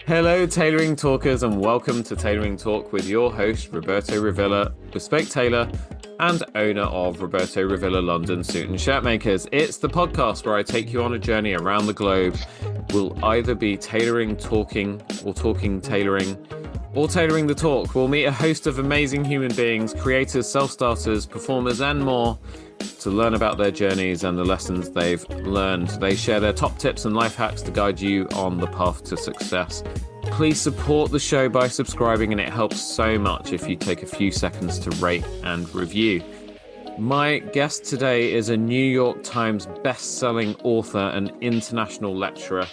Hello, Tailoring Talkers, and welcome to Tailoring Talk with your host, Roberto Rivilla, bespoke tailor and owner of Roberto Rivilla London Suit and Shirt Makers. It's the podcast where I take you on a journey around the globe. We'll either be tailoring, talking, or talking tailoring, or tailoring the talk. We'll meet a host of amazing human beings, creators, self-starters, performers, and more to learn about their journeys and the lessons they've learned. They share their top tips and life hacks to guide you on the path to success. Please support the show by subscribing, and it helps so much if you take a few seconds to rate and review. My guest today is a New York Times best-selling author and international lecturer.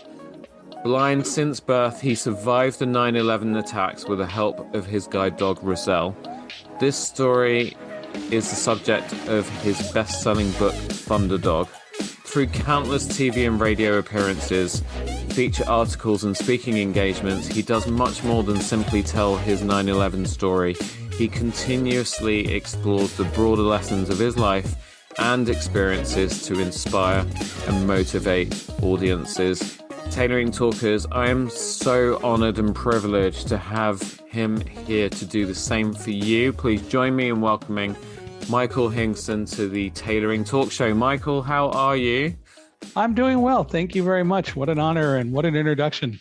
Blind since birth, he survived the 9/11 attacks with the help of his guide dog, Roselle. This story is the subject of his best-selling book, Thunder Dog. Through countless TV and radio appearances, feature articles and speaking engagements, he does much more than simply tell his 9/11 story. He continuously explores the broader lessons of his life and experiences to inspire and motivate audiences. Tailoring Talkers, I am so honored and privileged to have him here to do the same for you. Please join me in welcoming Michael Hingson to the Tailoring Talk Show. Michael, how are you? I'm doing well. Thank you very much. What an honor and what an introduction.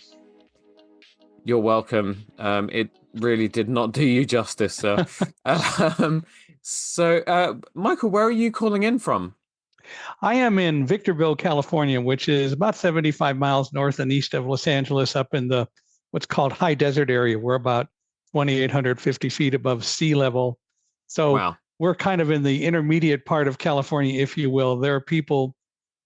You're welcome. It really did not do you justice, sir. Michael, where are you calling in from? I am in Victorville, California, which is about 75 miles north and east of Los Angeles, up in the what's called high desert area. We're about 2,850 feet above sea level. So Wow. we're kind of in the intermediate part of California, if you will. There are people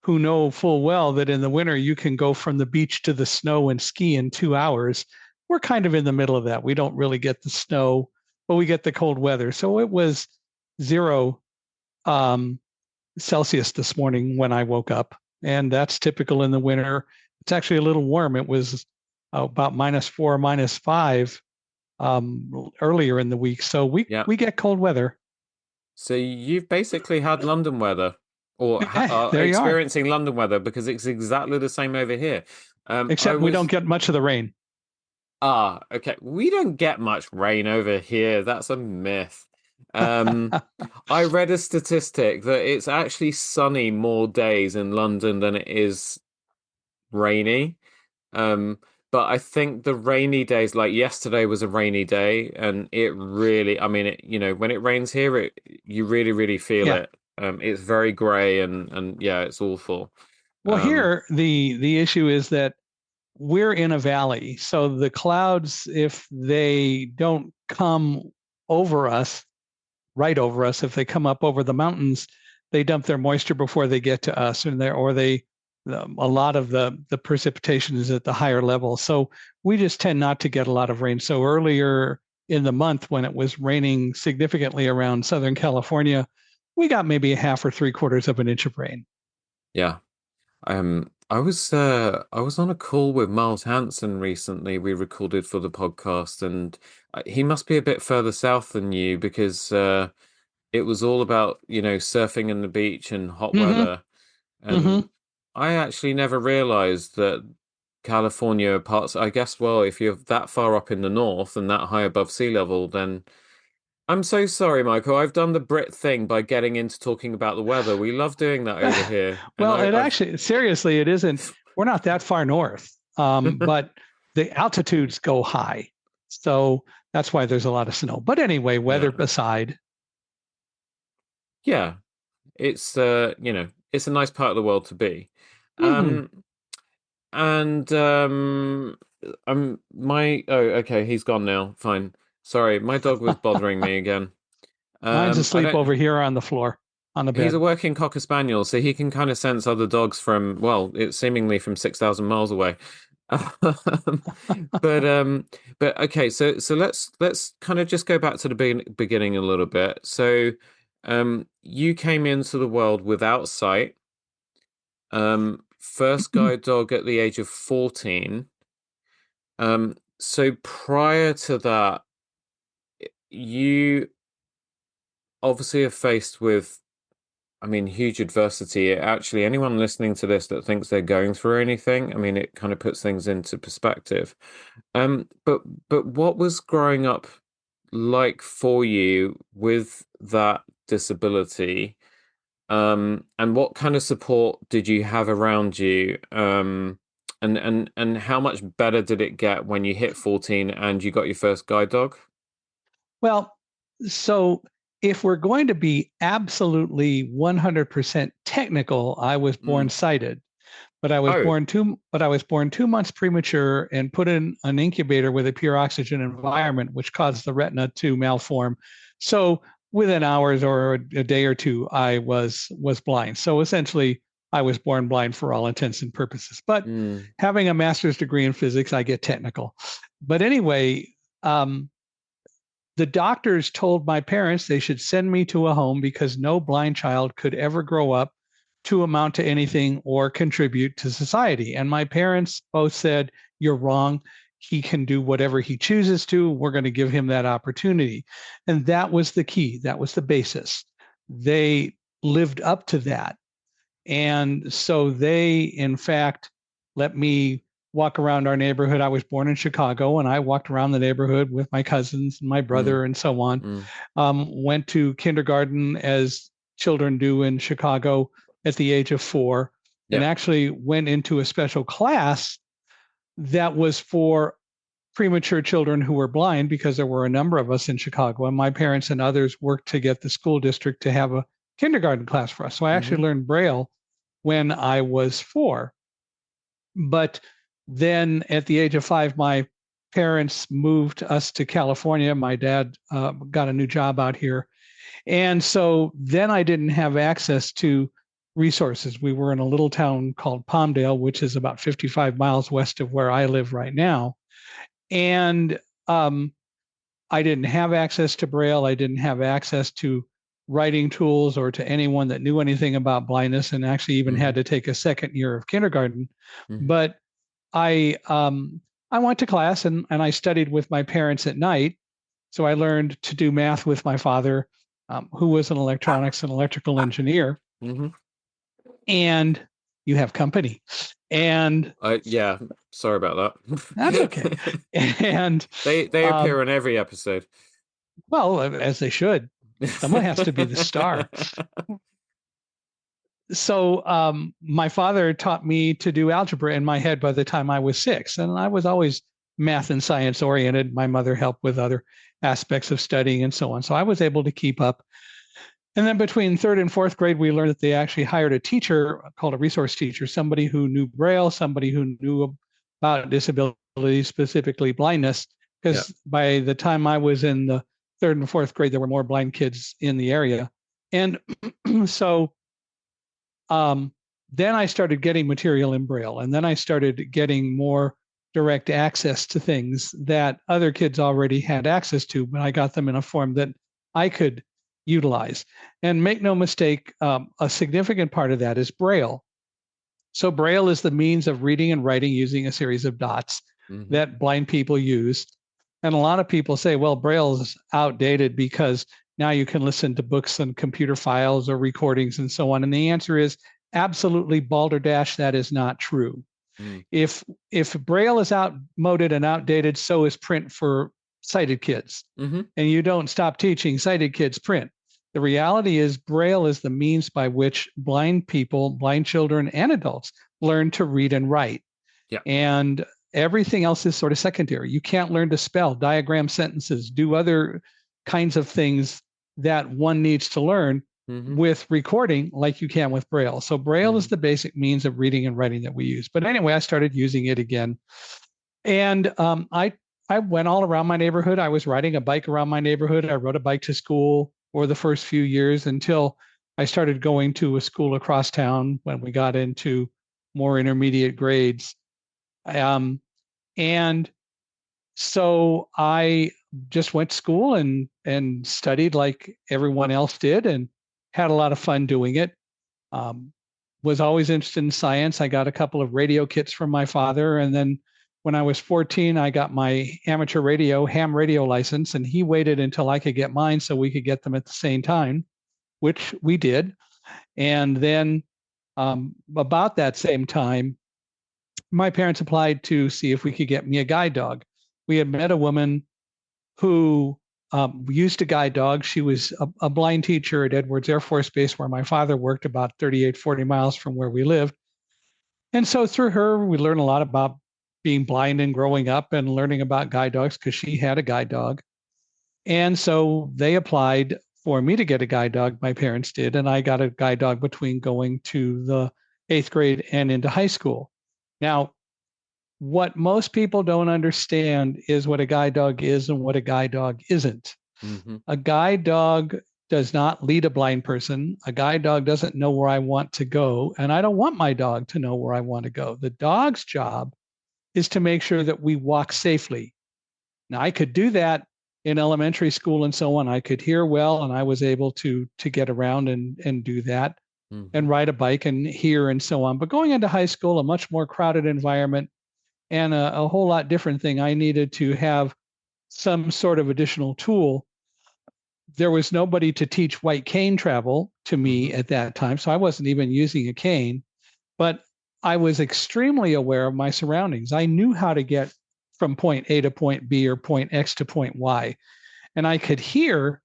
who know full well that in the winter you can go from the beach to the snow and ski in 2 hours. We're kind of in the middle of that. We don't really get the snow, but we get the cold weather. So it was 0 Celsius this morning when I woke up, and that's typical in the winter. It's actually a little warm. It was about -4, -5 earlier in the week. So we get cold weather. So you've basically had London weather, or are There you are. experiencing London weather, because it's exactly the same over here. Except we don't get much of the rain. Okay. We don't get much rain over here. That's a myth. I read a statistic that it's actually sunny more days in London than it is rainy. But I think the rainy days, like yesterday was a rainy day, and it really, I mean, when it rains here, you really, really feel Yeah. it. It's very grey and yeah, it's awful. Well, here the issue is that we're in a valley, so the clouds, if they don't come over us, right over us, if they come up over the mountains, they dump their moisture before they get to us, and a lot of the precipitation is at the higher level. So we just tend not to get a lot of rain. So earlier in the month, when it was raining significantly around Southern California, we got maybe a half or 3/4 of an inch of rain. Yeah. I was on a call with Miles Hansen recently. We recorded for the podcast, and he must be a bit further south than you, because it was all about, surfing and the beach and hot weather. And I actually never realized that California I guess, well, if you're that far up in the north and that high above sea level, then I'm so sorry, Michael. I've done the Brit thing by getting into talking about the weather. We love doing that over here. Well, seriously, it isn't. We're not that far north, but the altitudes go high. So that's why there's a lot of snow. But anyway, weather aside. Yeah, it's it's a nice part of the world to be. Okay, he's gone now. Fine. Sorry, my dog was bothering me again. Mine's asleep over here on the floor, on the bed. He's a working Cocker Spaniel, so he can kind of sense other dogs from, well, it's seemingly from 6,000 miles away. But okay, so let's kind of just go back to the beginning a little bit. So you came into the world without sight. First guide dog at the age of 14. So prior to that, you obviously are faced with I mean, huge adversity. Actually, anyone listening to this that thinks they're going through anything, I mean, it kind of puts things into perspective. But what was growing up like for you with that disability? And what kind of support did you have around you? And how much better did it get when you hit 14 and you got your first guide dog? Well, so if we're going to be absolutely 100% technical, I was born Mm. sighted, but Oh. I was born 2 months premature and put in an incubator with a pure oxygen environment, which caused the retina to malform. So within hours or a day or two, I was blind. So essentially, I was born blind for all intents and purposes. But Mm. having a master's degree in physics, I get technical. But anyway, um, the doctors told my parents they should send me to a home because no blind child could ever grow up to amount to anything or contribute to society. And my parents both said, "You're wrong. He can do whatever he chooses to. We're going to give him that opportunity." And that was the key. That was the basis. They lived up to that. And so they, in fact, let me walk around our neighborhood. I was born in Chicago, and I walked around the neighborhood with my cousins and my Mm. brother and so on. Mm. Went to kindergarten as children do in Chicago at the age of 4, and Yeah. actually went into a special class that was for premature children who were blind because there were a number of us in Chicago, and my parents and others worked to get the school district to have a kindergarten class for us. So I actually Hmm. learned Braille when I was 4. But then at the age of 5, my parents moved us to California. My dad got a new job out here. And so then I didn't have access to resources. We were in a little town called Palmdale, which is about 55 miles west of where I live right now. And um, I didn't have access to Braille. I didn't have access to writing tools or to anyone that knew anything about blindness, and actually even Hmm. had to take a second year of kindergarten. Hmm. But I went to class, and I studied with my parents at night. So I learned to do math with my father, who was an electronics and electrical engineer. Hmm. And you have company, and Yeah, sorry about that's okay. that. And They appear um, on every episode. well, as they should. Someone has to be the star. So my father taught me to do algebra in my head by the time I was 6, and I was always math and science oriented. My mother helped with other aspects of studying and so on, so I was able to keep up. And then between third and fourth grade, we learned that they actually hired a teacher called a resource teacher, somebody who knew Braille, somebody who knew about disability, specifically blindness. Yeah. Because by the time I was in the third and fourth grade, there were more blind kids in the area. And so um, then I started getting material in Braille, and then I started getting more direct access to things that other kids already had access to, but I got them in a form that I could utilize. And make no mistake, a significant part of that is Braille. So Braille is the means of reading and writing using a series of dots Hmm. that blind people use. And a lot of people say, well, Braille is outdated because now you can listen to books and computer files or recordings and so on. And the answer is absolutely balderdash, that is not true. Mm. If Braille is outmoded and outdated, so is print for sighted kids. Hmm. And you don't stop teaching sighted kids print. The reality is Braille is the means by which blind people, blind children, and adults learn to read and write. Yeah. And everything else is sort of secondary. You can't learn to spell, diagram sentences, do other kinds of things that one needs to learn Hmm. with recording like you can with Braille. So Braille is Hmm. the basic means of reading and writing that we use. But anyway, I started using it again. And I went all around my neighborhood. I was riding a bike around my neighborhood. I rode a bike to school for the first few years until I started going to a school across town when we got into more intermediate grades. Um, and so I just went to school and studied like everyone else did, and had a lot of fun doing it. Um, was always interested in science. I got a couple of radio kits from my father, and then when I was 14, I got my amateur radio ham radio license, and he waited until I could get mine so we could get them at the same time, which we did. And then about that same time, my parents applied to see if we could get me a guide dog. We had met a woman who used a guide dog. She was a blind teacher at Edwards Air Force Base, where my father worked, about 38, 40 miles from where we lived. And so through her, we learned a lot about being blind and growing up and learning about guide dogs because she had a guide dog. And so they applied for me to get a guide dog. My parents did. And I got a guide dog between going to the 8th grade and into high school. Now, what most people don't understand is what a guide dog is and what a guide dog isn't. Mm-hmm. A guide dog does not lead a blind person. A guide dog doesn't know where I want to go, and I don't want my dog to know where I want to go. The dog's job is to make sure that we walk safely. Now, I could do that in elementary school and so on. I could hear well, and I was able to get around and do that, and ride a bike and hear and so on. But going into high school, a much more crowded environment, and a whole lot different thing, I needed to have some sort of additional tool. There was nobody to teach white cane travel to me at that time, so I wasn't even using a cane, but I was extremely aware of my surroundings. I knew how to get from point A to point B or point X to point Y, and I could hear,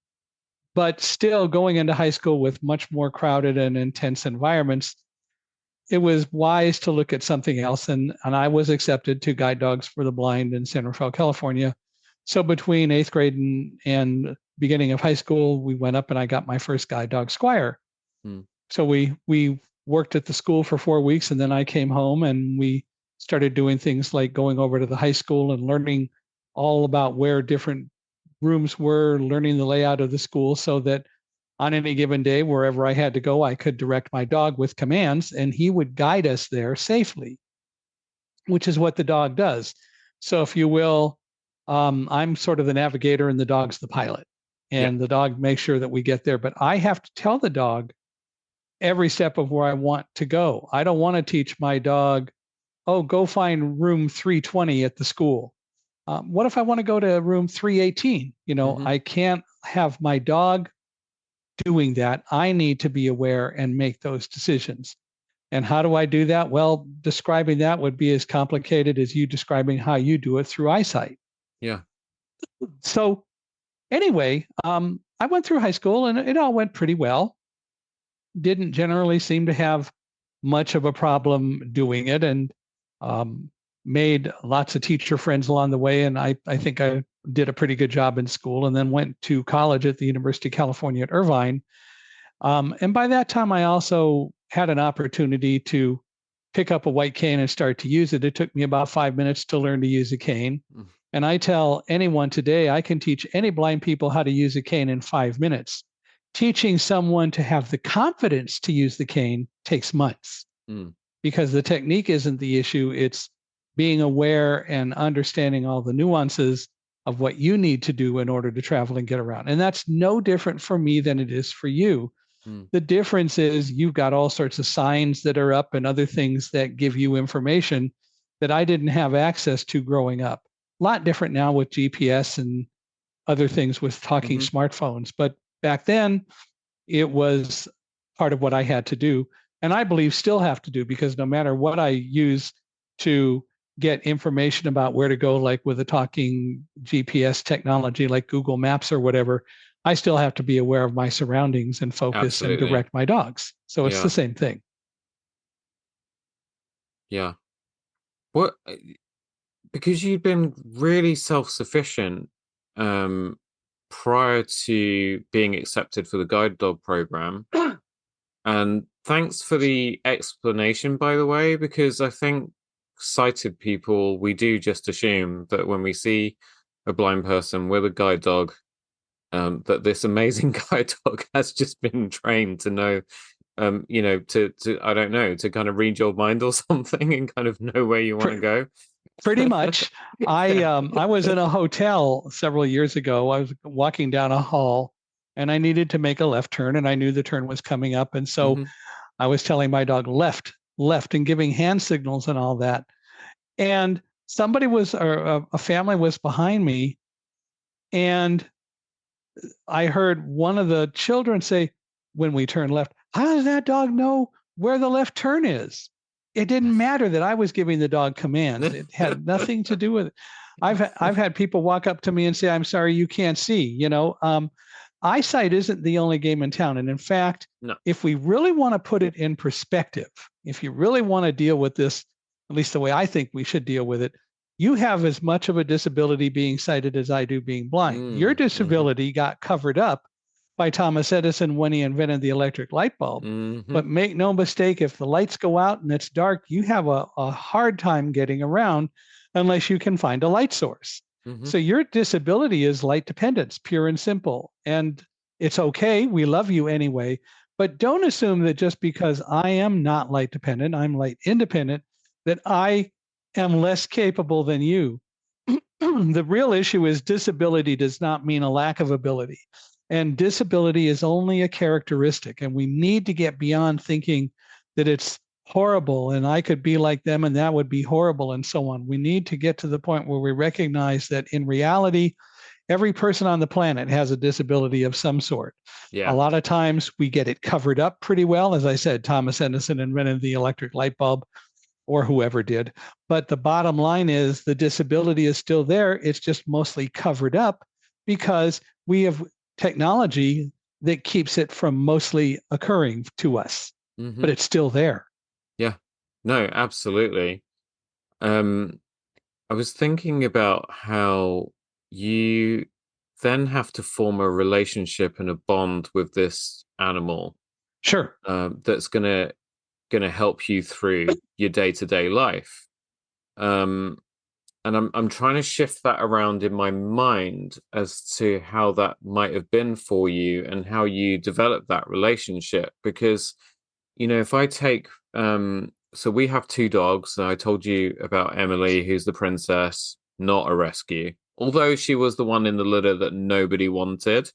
but still going into high school with much more crowded and intense environments, it was wise to look at something else. And I was accepted to Guide Dogs for the Blind in San Rafael, California. So between 8th grade and beginning of high school, we went up and I got my first guide dog, Squire. So we worked at the school for 4 weeks, and then I came home and we started doing things like going over to the high school and learning all about where different rooms were, learning the layout of the school so that on any given day, wherever I had to go, I could direct my dog with commands, and he would guide us there safely, which is what the dog does. So if you will, I'm sort of the navigator and the dog's the pilot, and the dog makes sure that we get there. But I have to tell the dog every step of where I want to go. I don't want to teach my dog, oh, go find room 320 at the school. What if I want to go to room 318? I can't have my dog doing that. I need to be aware and make those decisions. And how do I do that? Well, describing that would be as complicated as you describing how you do it through eyesight. Yeah. So anyway, I went through high school and it all went pretty well. Didn't generally seem to have much of a problem doing it, and made lots of teacher friends along the way. And I think I did a pretty good job in school, and then went to college at the University of California at Irvine. And by that time, I also had an opportunity to pick up a white cane and start to use it. It took me about 5 minutes to learn to use a cane. And I tell anyone today, I can teach any blind people how to use a cane in 5 minutes. Teaching someone to have the confidence to use the cane takes months, because the technique isn't the issue. It's being aware and understanding all the nuances of what you need to do in order to travel and get around. And that's no different for me than it is for you. The difference is you've got all sorts of signs that are up and other things that give you information that I didn't have access to growing up. A lot different now with GPS and other things with talking smartphones. But back then, it was part of what I had to do. And I believe still have to do, because no matter what I use to get information about where to go, like with a talking GPS technology like Google Maps or whatever, I still have to be aware of my surroundings and focus and direct my dogs. So it's the same thing. Yeah. What, because you've been really self-sufficient prior to being accepted for the guide dog program. And thanks for the explanation, by the way, because I think sighted people, we do just assume that when we see a blind person with a guide dog, that this amazing guide dog has just been trained to know, to I don't know, to kind of read your mind or something and kind of know where you want to go. Pretty much. I was in a hotel several years ago. I was walking down a hall and I needed to make a left turn, and I knew the turn was coming up. And so I was telling my dog left, and giving hand signals and all that. And somebody was, or a family was behind me, and I heard one of the children say, when we turn left, How does that dog know where the left turn is? It didn't matter that I was giving the dog commands. It had nothing to do with it. I've had people walk up to me and say, "I'm sorry, you can't see." Eyesight isn't the only game in town. And in fact, No. if we really want to put it in perspective, if you really want to deal with this, at least the way I think we should deal with it, you have as much of a disability being sighted as I do being blind. Your disability got covered up by Thomas Edison when he invented the electric light bulb. But make no mistake, if the lights go out and it's dark, you have a hard time getting around unless you can find a light source. So your disability is light dependence, pure and simple. And it's okay. We love you anyway. But don't assume that just because I am not light dependent, I'm light independent, that I am less capable than you. The real issue is disability does not mean a lack of ability. And disability is only a characteristic. And we need to get beyond thinking that it's horrible and I could be like them and that would be horrible and so on. We need to get to the point where we recognize that in reality, every person on the planet has a disability of some sort. Yeah. A lot of times we get it covered up pretty well. As I said, Thomas Edison invented the electric light bulb, or whoever did. But the bottom line is the disability is still there. It's just mostly covered up because we have technology that keeps it from mostly occurring to us, but it's still there. Yeah, no, absolutely. I was thinking about how you then have to form a relationship and a bond with this animal. Sure. That's gonna help you through your day-to-day life. And I'm trying to shift that around in my mind as to how that might have been for you and how you developed that relationship. Because, if I take so we have two dogs. I told you about Emily, who's the princess, not a rescue, although she was the one in the litter that nobody wanted.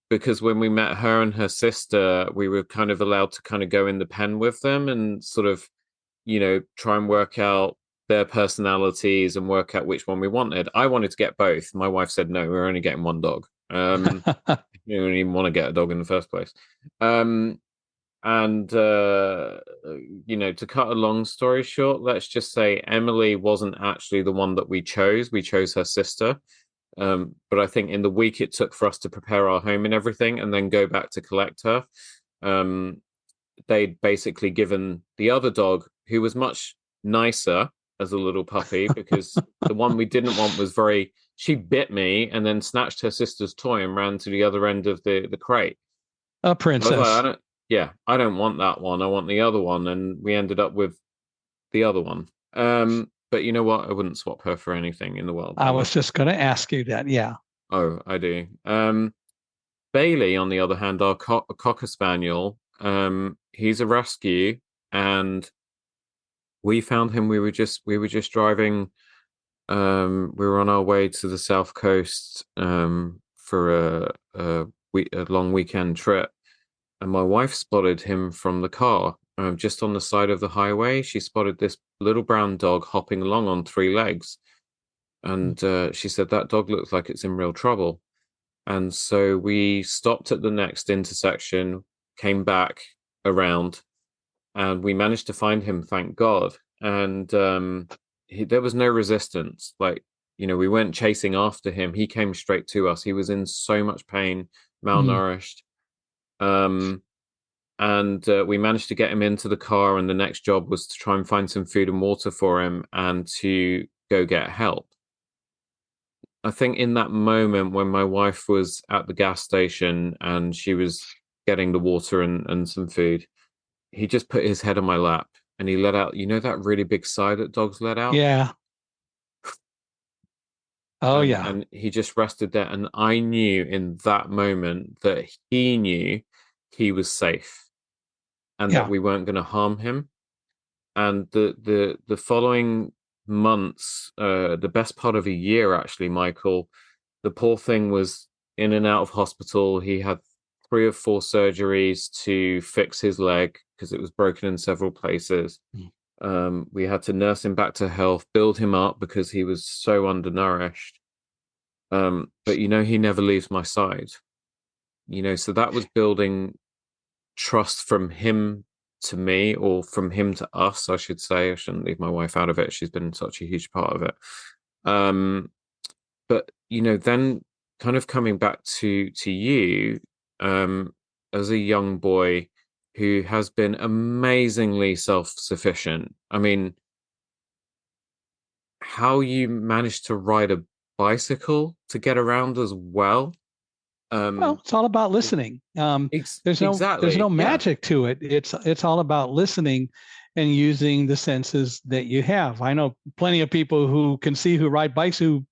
Because when we met her and her sister, we were kind of allowed to kind of go in the pen with them and sort of, try and work out their personalities and work out which one we wanted. I wanted to get both. My wife said, no, we're only getting one dog. We didn't even want to get a dog in the first place. And to cut a long story short, let's just say Emily wasn't actually the one that we chose. We chose her sister. But I think in the week it took for us to prepare our home and everything and then go back to collect her, they'd basically given the other dog, who was much nicer as a little puppy, because the one we didn't want was she bit me and then snatched her sister's toy and ran to the other end of the crate. A princess. I don't want that one. I want the other one. And we ended up with the other one. But you know what? I wouldn't swap her for anything in the world. I was just going to ask you that. Yeah. Oh, I do. Bailey, on the other hand, our Cocker Spaniel, he's a rescue, and we found him. We were just driving. We were on our way to the South Coast for a long weekend trip, and my wife spotted him from the car. Just on the side of the highway, she spotted this little brown dog hopping along on three legs. And she said, that dog looks like it's in real trouble. And so we stopped at the next intersection, came back around, and we managed to find him, thank God. And there was no resistance. We weren't chasing after him. He came straight to us. He was in so much pain, malnourished. And we managed to get him into the car, and the next job was to try and find some food and water for him and to go get help. I think in that moment when my wife was at the gas station and she was getting the water and some food, he just put his head on my lap and he let out, that really big sigh that dogs let out? Yeah. Oh, yeah. And he just rested there. And I knew in that moment that he knew he was safe. And that we weren't going to harm him. And the following months, the best part of a year, actually, Michael, the poor thing was in and out of hospital. He had 3 or 4 surgeries to fix his leg because it was broken in several places. We had to nurse him back to health, build him up because he was so undernourished. But he never leaves my side. So that was building trust from him to me, or from him to us, I should say. I shouldn't leave my wife out of it. She's been such a huge part of it. But then kind of coming back to you, as a young boy who has been amazingly self-sufficient. I mean, how you managed to ride a bicycle to get around as well. Well, it's all about listening. There's no Exactly. Yeah. magic to it. It's all about listening and using the senses that you have. I know plenty of people who can see, who ride bikes, who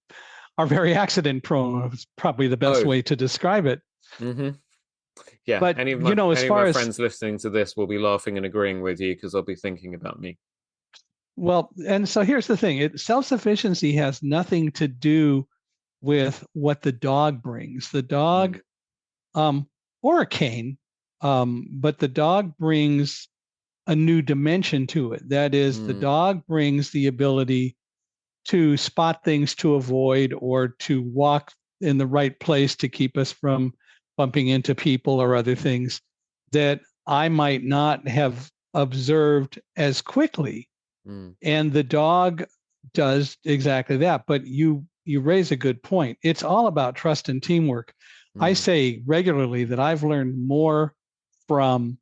are very accident prone. It's probably the best Oh. way to describe it. Mm-hmm. Yeah. But Any of as far my as friends listening to this will be laughing and agreeing with you, because they'll be thinking about me. well, and so here's the thing: self-sufficiency has nothing to do with what the dog brings. The dog, or a cane, but the dog brings a new dimension to it. That is, the dog brings the ability to spot things to avoid, or to walk in the right place to keep us from bumping into people or other things that I might not have observed as quickly. And the dog does exactly that. But you raise a good point. It's all about trust and teamwork. I say regularly that I've learned more from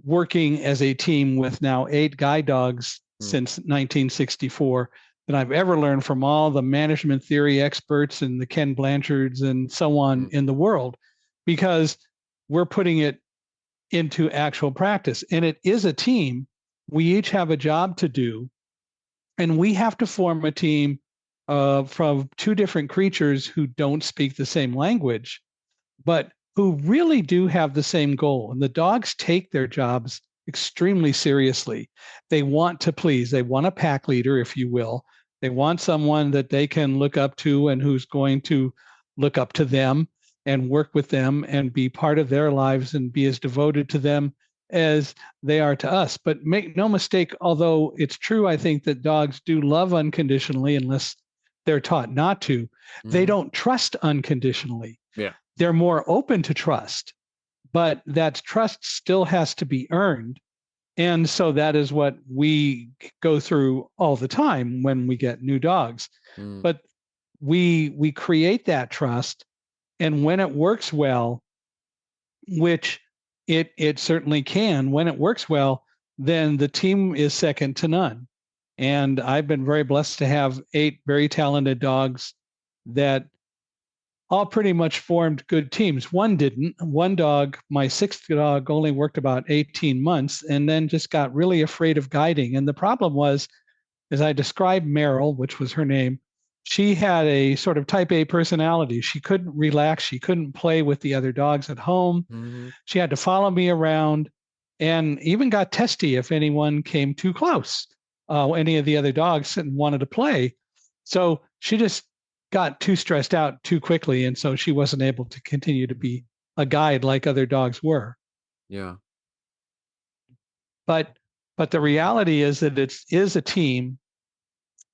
working as a team with now 8 guide dogs since 1964 than I've ever learned from all the management theory experts and the Ken Blanchards and so on in the world, because we're putting it into actual practice. And it is a team. We each have a job to do, and we have to form a team from 2 different creatures who don't speak the same language, but who really do have the same goal. And the dogs take their jobs extremely seriously. They want to please. They want a pack leader, if you will. They want someone that they can look up to and who's going to look up to them and work with them and be part of their lives and be as devoted to them as they are to us. But make no mistake, although it's true, I think that dogs do love unconditionally unless they're taught not to. They don't trust unconditionally. Yeah. They're more open to trust, but that trust still has to be earned. And so that is what we go through all the time when we get new dogs. But we create that trust, and when it works well, which it certainly can, when it works well, then the team is second to none. And I've been very blessed to have 8 very talented dogs that all pretty much formed good teams. One didn't. One dog, my 6th dog, only worked about 18 months and then just got really afraid of guiding. And the problem was, as I described Meryl, which was her name, she had a sort of type A personality. She couldn't relax. She couldn't play with the other dogs at home. She had to follow me around, and even got testy if anyone came too close, any of the other dogs, and wanted to play. So she just got too stressed out too quickly, and so she wasn't able to continue to be a guide like other dogs were. Yeah. But the reality is that it is a team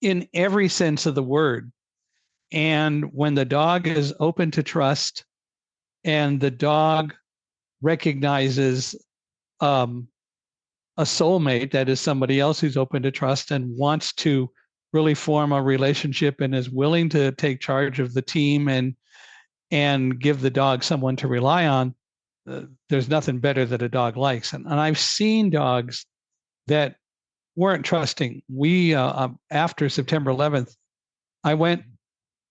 in every sense of the word. And when the dog is open to trust, and the dog recognizes a soulmate, that is somebody else who's open to trust and wants to really form a relationship and is willing to take charge of the team and give the dog someone to rely on, there's nothing better that a dog likes. And I've seen dogs that weren't trusting. We after September 11th, I went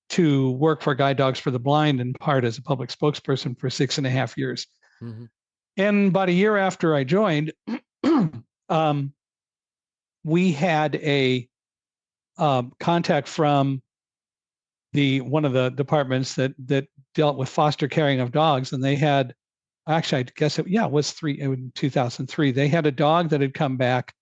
to work for Guide Dogs for the Blind, in part as a public spokesperson, for 6.5 years. And about a year after I joined, we had a contact from one of the departments that dealt with foster caring of dogs, and they had, actually, I guess it was in 2003. They had a dog that had come back.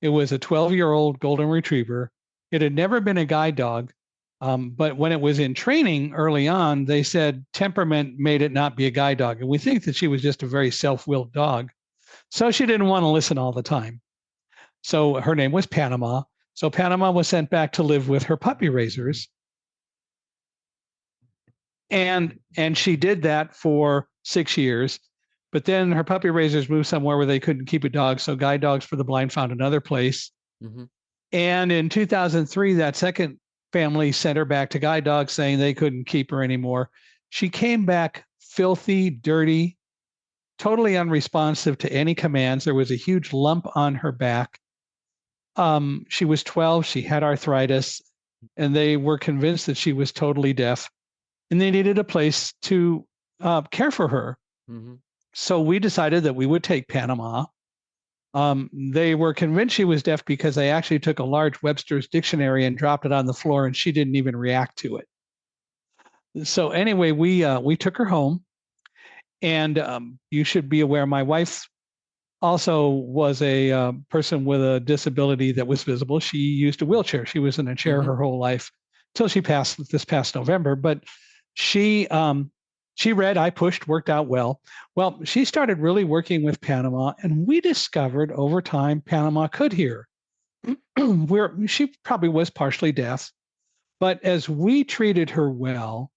It was a 12-year-old golden retriever. It had never been a guide dog, but when it was in training early on, they said temperament made it not be a guide dog, and we think that she was just a very self-willed dog. So she didn't want to listen all the time. So her name was Panama. So Panama was sent back to live with her puppy raisers. And she did that for 6 years. But then her puppy raisers moved somewhere where they couldn't keep a dog. So Guide Dogs for the Blind found another place. Hmm. And in 2003, that second family sent her back to Guide Dogs saying they couldn't keep her anymore. She came back filthy, dirty, totally unresponsive to any commands. There was a huge lump on her back. She was 12. She had arthritis, and they were convinced that she was totally deaf, and they needed a place to care for her. Hmm. So we decided that we would take Panama. They were convinced she was deaf because they actually took a large Webster's dictionary and dropped it on the floor, and she didn't even react to it. So anyway, we took her home, and you should be aware my wife also was a person with a disability that was visible. She used a wheelchair. She was in a chair Hmm. her whole life till she passed this past November. But she she read, I pushed, worked out well. Well, she started really working with Panama, and we discovered over time Panama could hear. Where she probably was partially deaf, but as we treated her well,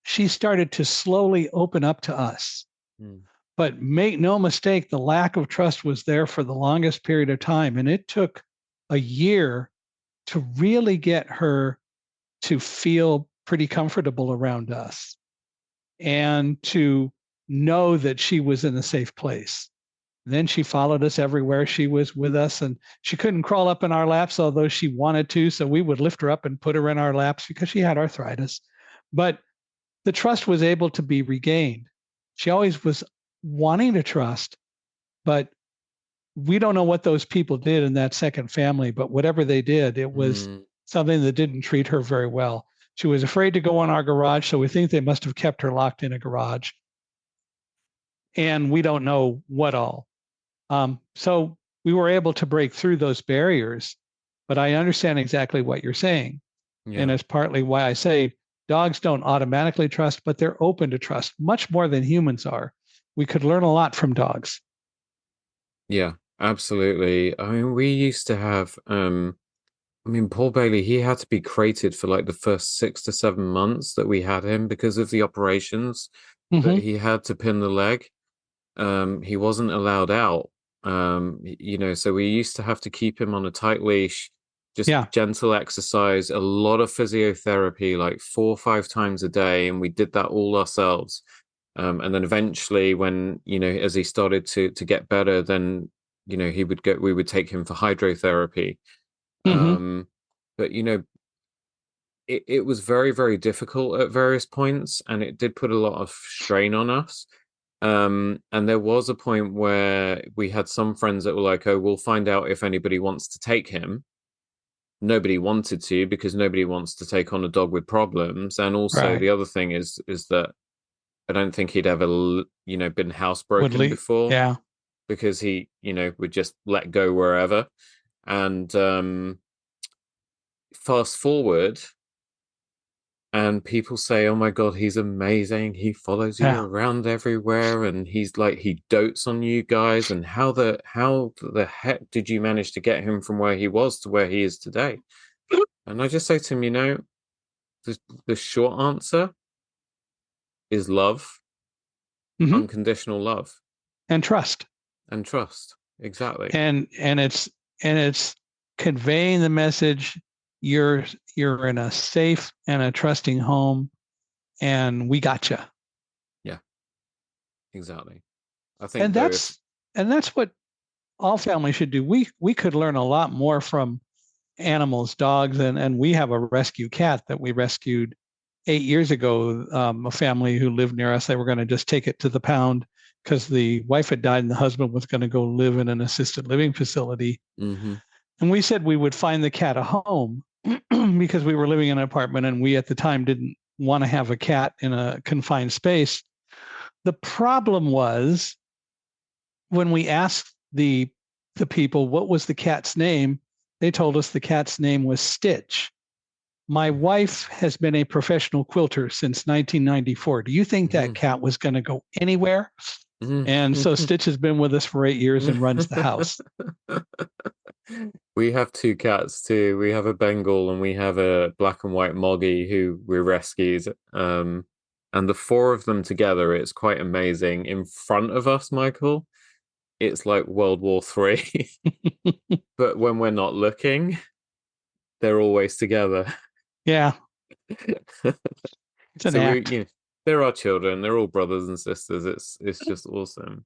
she started to slowly open up to us. Mm. But make no mistake, the lack of trust was there for the longest period of time. And it took a year to really get her to feel pretty comfortable around us and to know that she was in a safe place. Then she followed us everywhere. She was with us, and she couldn't crawl up in our laps, although she wanted to. So we would lift her up and put her in our laps because she had arthritis. But the trust was able to be regained. She always was wanting to trust, but we don't know what those people did in that second family. But whatever they did, it was Mm. something that didn't treat her very well. She was afraid to go in our garage, so we think they must have kept her locked in a garage. And we don't know what all. So we were able to break through those barriers, but I understand exactly what you're saying. And Yeah. it's partly why I say dogs don't automatically trust, but they're open to trust much more than humans are. We could learn a lot from dogs. Yeah, absolutely. I mean, we used to have, I mean, Paul Bailey, he had to be crated for like the first 6 to 7 months that we had him because of the operations that Mm-hmm. he had to pin the leg. He wasn't allowed out. So we used to have to keep him on a tight leash, just Yeah. gentle exercise, a lot of physiotherapy, like 4 or 5 times a day, and we did that all ourselves. And then eventually, when as he started to get better, then we would take him for hydrotherapy. Mm-hmm. Um, but it was very, very difficult at various points, and it did put a lot of strain on us. And there was a point where we had some friends that were like, "Oh, we'll find out if anybody wants to take him." Nobody wanted to because nobody wants to take on a dog with problems. And also Right. the other thing is that I don't think he'd ever, been housebroken Woodley. before Yeah. because he, would just let go wherever. And fast forward, and people say, "Oh my God, he's amazing. He follows you Yeah. around everywhere, and he's like he dotes on you guys. And how the heck did you manage to get him from where he was to where he is today?" And I just say to him, the short answer is love, Mm-hmm. unconditional love, And trust. and trust. Exactly. And it's conveying the message you're you're in a safe and a trusting home, and we got you. Yeah, exactly. I And think though, if that's what all families should do. We could learn a lot more from animals, dogs, and we have a rescue cat that we rescued 8 years ago. A family who lived near us, they were going to just take it to the pound because the wife had died and the husband was going to go live in an assisted living facility. mm-hmm, And we said we would find the cat a home because we were living in an apartment and we at the time didn't want to have a cat in a confined space. The problem was when we asked the people what was the cat's name, they told us the cat's name was Stitch. My wife has been a professional quilter since 1994. Do you think that mm-hmm, cat was going to go anywhere? And so mm-hmm. Stitch has been with us for 8 years and runs the house. We have two cats too. We have a Bengal and we have a black and white Moggy who we rescued. And the four of them together, it's quite amazing. In front of us, Michael, it's like World War Three. But when we're not looking, they're always together. Yeah, it's an So we, act. they're our children. They're all brothers and sisters. It's just awesome.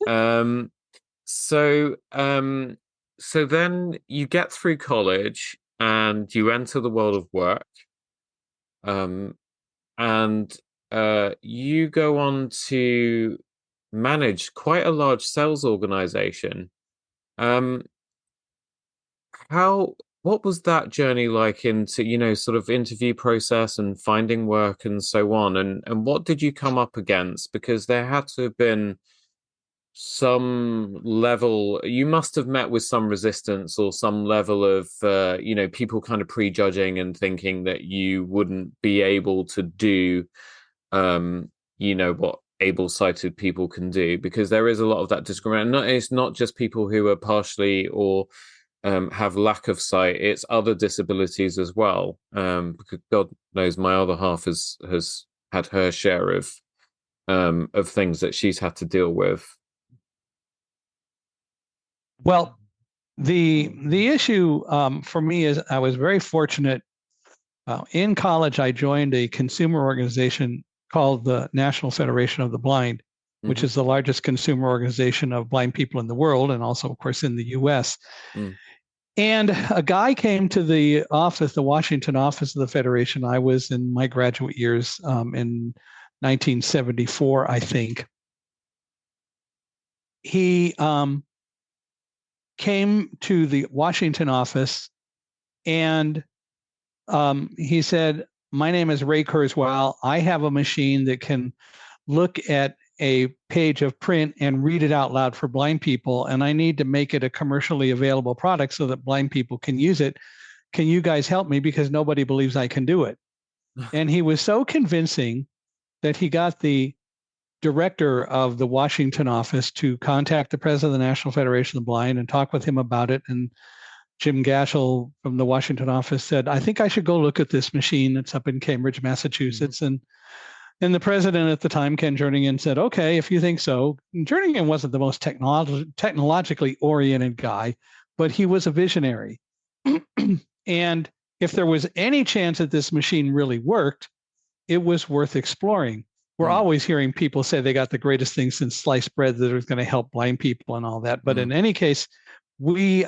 Um, so so then you get through college and you enter the world of work. Um, and you go on to manage quite a large sales organization. Um, how what was that journey like into, sort of interview process and finding work and so on? And what did you come up against? Because there had to have been some level, you must have met with some resistance or some level of people kind of prejudging and thinking that you wouldn't be able to do what able-sighted people can do, because there is a lot of that discrimination. It's not just people who are partially or have lack of sight, it's other disabilities as well, because God knows my other half has had her share of things that she's had to deal with. Well, the issue for me is I was very fortunate. In college, I joined a consumer organization called the National Federation of the Blind, which is the largest consumer organization of blind people in the world, and also, of course, in the U.S. And a guy came to the office, the Washington office of the Federation. I was in my graduate years in 1974, I think. He came to the Washington office and he said, "My name is Ray Kurzweil. I have a machine that can look at a page of print and read it out loud for blind people, and I need to make it a commercially available product so that blind people can use it. Can you guys help me? Because nobody believes I can do it." And he was so convincing that he got the director of the Washington office to contact the president of the National Federation of the Blind and talk with him about it. And Jim Gashel from the Washington office said, "I think I should go look at this machine. It's up in Cambridge, Massachusetts." And the president at the time, Ken Jerningham, said, "Okay, if you think so." And Jerningham wasn't the most technologically oriented guy, but he was a visionary. And if there was any chance that this machine really worked, it was worth exploring. We're always hearing people say they got the greatest thing since sliced bread that was going to help blind people and all that. But in any case, we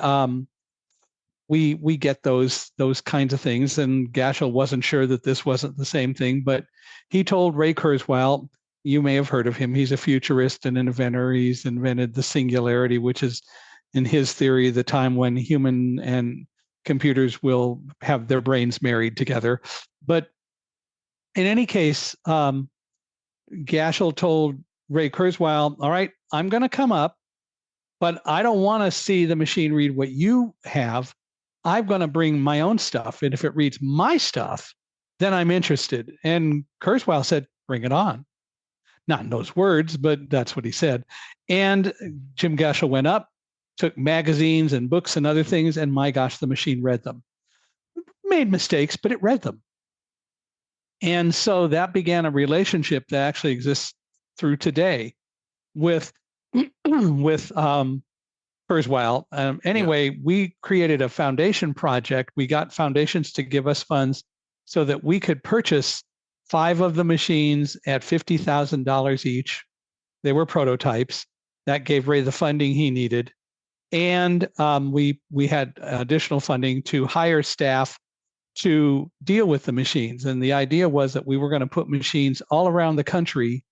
get those kinds of things. And Gashel wasn't sure that this wasn't the same thing, but he told Ray Kurzweil, you may have heard of him. He's a futurist and an inventor. He's invented the singularity, which is, in his theory, the time when human and computers will have their brains married together. But in any case, Gashel told Ray Kurzweil, "All right, I'm going to come up, but I don't want to see the machine read what you have. I'm going to bring my own stuff. And if it reads my stuff, then I'm interested." And Kurzweil said, "Bring it on." Not in those words, but that's what he said. And Jim Gashel went up, took magazines and books and other things, and my gosh, the machine read them. Made mistakes, but it read them. And so that began a relationship that actually exists through today with Kurzweil. Anyway, we created a foundation project. We got foundations to give us funds so that we could purchase 5 of the machines at $50,000 each. They were prototypes. That gave Ray the funding he needed. And we had additional funding to hire staff to deal with the machines. And the idea was that we were going to put machines all around the country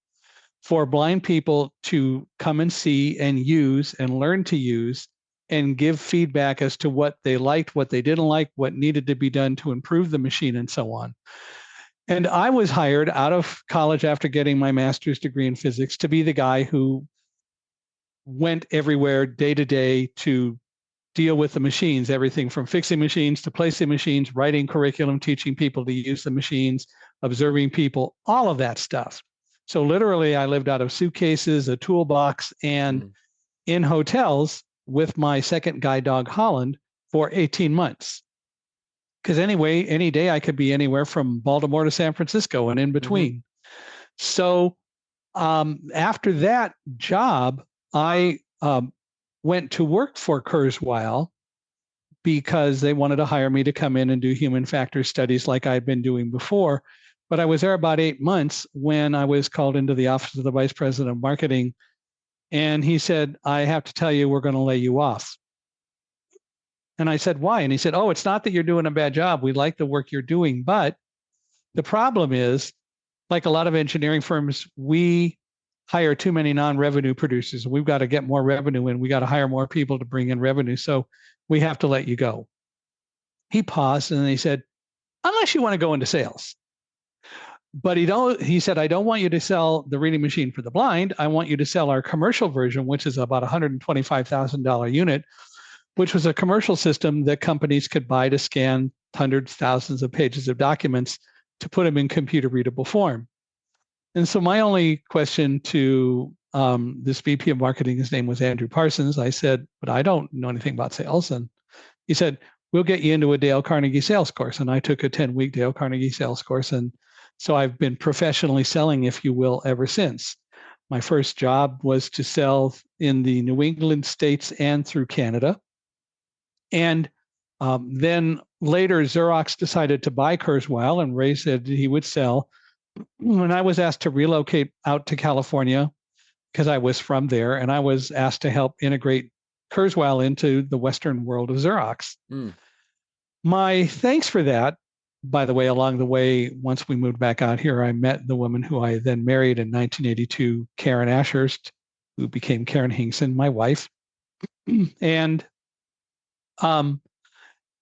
for blind people to come and see and use and learn to use and give feedback as to what they liked, what they didn't like, what needed to be done to improve the machine, and so on. And I was hired out of college after getting my master's degree in physics to be the guy who went everywhere day to day to deal with the machines, everything from fixing machines to placing machines, writing curriculum, teaching people to use the machines, observing people, all of that stuff. So literally, I lived out of suitcases, a toolbox, and in hotels with my second guide dog, Holland, for 18 months. Because anyway, any day I could be anywhere from Baltimore to San Francisco and in between. So after that job, I went to work for Kurzweil because they wanted to hire me to come in and do human factors studies like I'd been doing before. But I was there about 8 months when I was called into the office of the vice president of marketing. And he said, I have to tell you, we're going to lay you off. And I said, why? And he said, oh, it's not that you're doing a bad job. We like the work you're doing. But the problem is, like a lot of engineering firms, we hire too many non-revenue producers. We've got to get more revenue in. We got to hire more people to bring in revenue. So we have to let you go. He paused and then he said, unless you want to go into sales. But he said, I don't want you to sell the reading machine for the blind. I want you to sell our commercial version, which is about $125,000 unit, which was a commercial system that companies could buy to scan hundreds, thousands of pages of documents to put them in computer readable form. And so my only question to this VP of marketing, his name was Andrew Parsons, I said, but I don't know anything about sales. And he said, we'll get you into a Dale Carnegie sales course. And I took a 10-week Dale Carnegie sales course. And so I've been professionally selling, if you will, ever since. My first job was to sell in the New England states and through Canada. And then later, Xerox decided to buy Kurzweil, and Ray said he would sell. When I was asked to relocate out to California, because I was from there, and I was asked to help integrate Kurzweil into the Western world of Xerox. My thanks for that, by the way, along the way, once we moved back out here, I met the woman who I then married in 1982, Karen Ashurst, who became Karen Hingson, my wife. And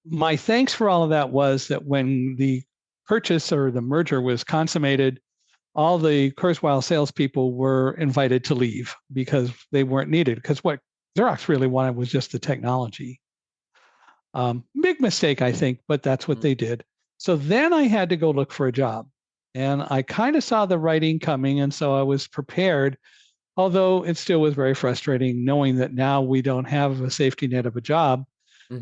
my thanks for all of that was that when the purchase or the merger was consummated, all the Kurzweil salespeople were invited to leave because they weren't needed. Because what Xerox really wanted was just the technology. Big mistake, I think, but that's what they did. So then I had to go look for a job. And I kind of saw the writing coming, and so I was prepared, although it still was very frustrating knowing that now we don't have a safety net of a job.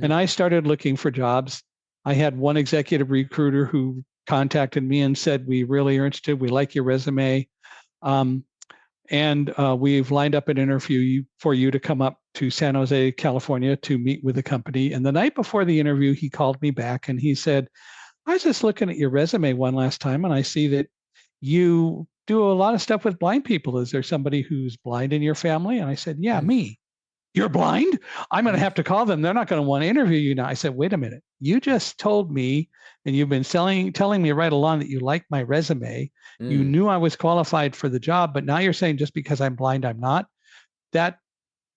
And I started looking for jobs. I had one executive recruiter who contacted me and said, we really are interested. We like your resume. And we've lined up an interview for you to come up to San Jose, California to meet with the company. And the night before the interview, he called me back and he said, I was just looking at your resume one last time and I see that you do a lot of stuff with blind people. Is there somebody who's blind in your family? And I said, yeah, me. You're blind? I'm going to have to call them. They're not going to want to interview you now. I said, wait a minute. You just told me, and you've been telling me right along that you liked my resume. You knew I was qualified for the job, but now you're saying just because I'm blind, I'm not. That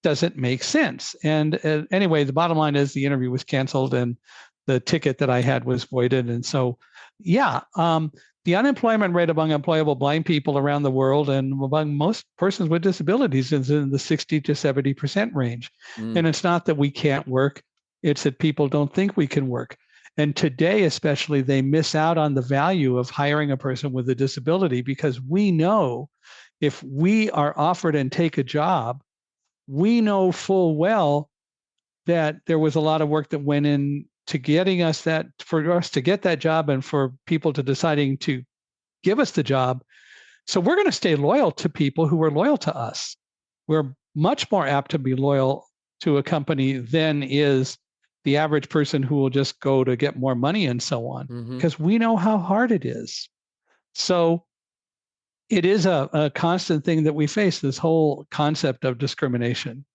doesn't make sense. And anyway, the bottom line is the interview was canceled and the ticket that I had was voided. And so, yeah, the unemployment rate among employable blind people around the world and among most persons with disabilities is in the 60 to 70% range. And it's not that we can't work, it's that people don't think we can work. And today, especially, they miss out on the value of hiring a person with a disability because we know if we are offered and take a job, we know full well that there was a lot of work that went in to getting us that, for us to get that job and for people to deciding to give us the job. So we're going to stay loyal to people who are loyal to us. We're much more apt to be loyal to a company than is the average person who will just go to get more money and so on, because we know how hard it is. So it is a constant thing that we face, this whole concept of discrimination.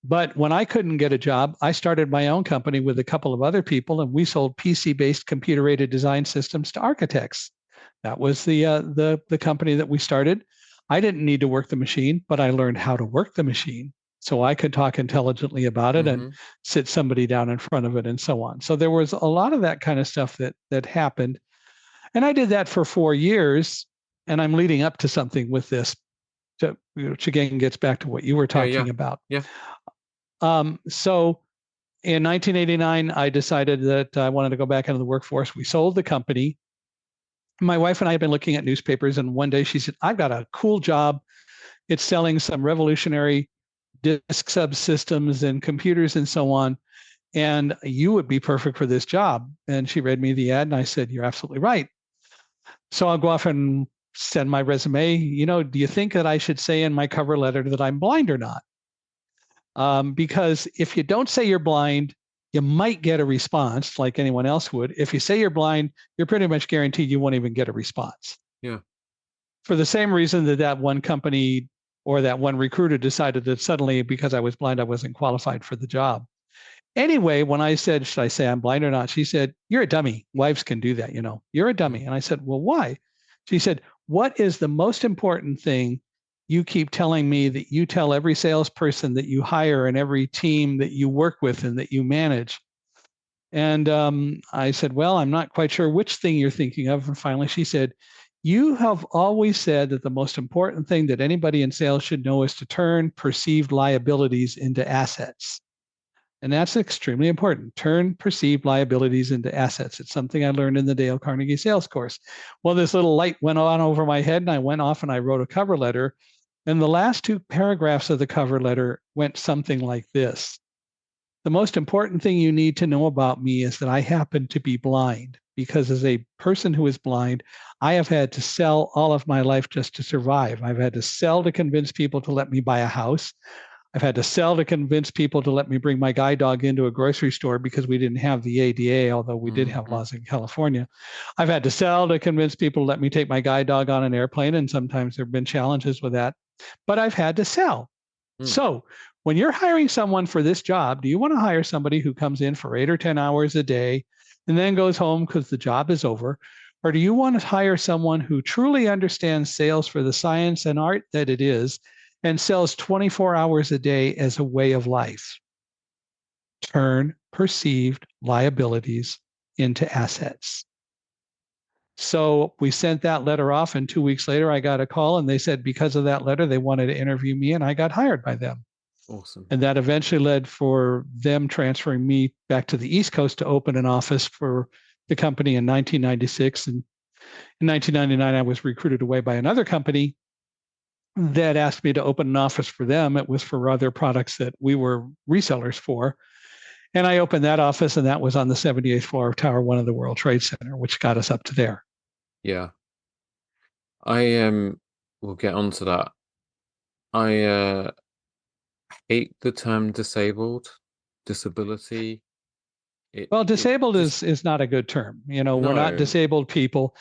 But when I couldn't get a job, I started my own company with a couple of other people, and we sold PC-based computer-aided design systems to architects. That was the company that we started. I didn't need to work the machine, but I learned how to work the machine so I could talk intelligently about it and sit somebody down in front of it and so on. So there was a lot of that kind of stuff that happened. And I did that for 4 years, and I'm leading up to something with this, which again gets back to what you were talking about. Yeah. So in 1989, I decided that I wanted to go back into the workforce. We sold the company. My wife and I had been looking at newspapers, and one day she said, I've got a cool job. It's selling some revolutionary disk subsystems and computers and so on, and you would be perfect for this job. And she read me the ad, and I said, you're absolutely right. So I'll go off and send my resume. Do you think that I should say in my cover letter that I'm blind or not? Because if you don't say you're blind, you might get a response like anyone else would. If you say you're blind, you're pretty much guaranteed you won't even get a response. Yeah. For the same reason that one company or that one recruiter decided that suddenly, because I was blind, I wasn't qualified for the job. Anyway, when I said, should I say I'm blind or not? She said, you're a dummy. Wives can do that, you're a dummy. And I said, well, why? She said, what is the most important thing you keep telling me that you tell every salesperson that you hire and every team that you work with and that you manage? And I said, well, I'm not quite sure which thing you're thinking of. And finally, she said, you have always said that the most important thing that anybody in sales should know is to turn perceived liabilities into assets. And that's extremely important. Turn perceived liabilities into assets. It's something I learned in the Dale Carnegie sales course. Well, this little light went on over my head, and I went off and I wrote a cover letter. And the last two paragraphs of the cover letter went something like this. The most important thing you need to know about me is that I happen to be blind, because as a person who is blind, I have had to sell all of my life just to survive. I've had to sell to convince people to let me buy a house. I've had to sell to convince people to let me bring my guide dog into a grocery store because we didn't have the ADA, although we did have laws in California. I've had to sell to convince people to let me take my guide dog on an airplane, and sometimes there have been challenges with that, but I've had to sell. So when you're hiring someone for this job, do you want to hire somebody who comes in for 8 or 10 hours a day and then goes home because the job is over? Or do you want to hire someone who truly understands sales for the science and art that it is and sells 24 hours a day as a way of life? Turn perceived liabilities into assets. So we sent that letter off, and 2 weeks later, I got a call, and they said because of that letter, they wanted to interview me, and I got hired by them. Awesome. And that eventually led for them transferring me back to the East Coast to open an office for the company in 1996. And in 1999, I was recruited away by another company that asked me to open an office for them. It was for other products that we were resellers for. And I opened that office, and that was on the 78th floor of Tower 1 of the World Trade Center, which got us up to there. Yeah. I will get onto that. I hate the term disability. Well, disabled is not a good term. We're not disabled people.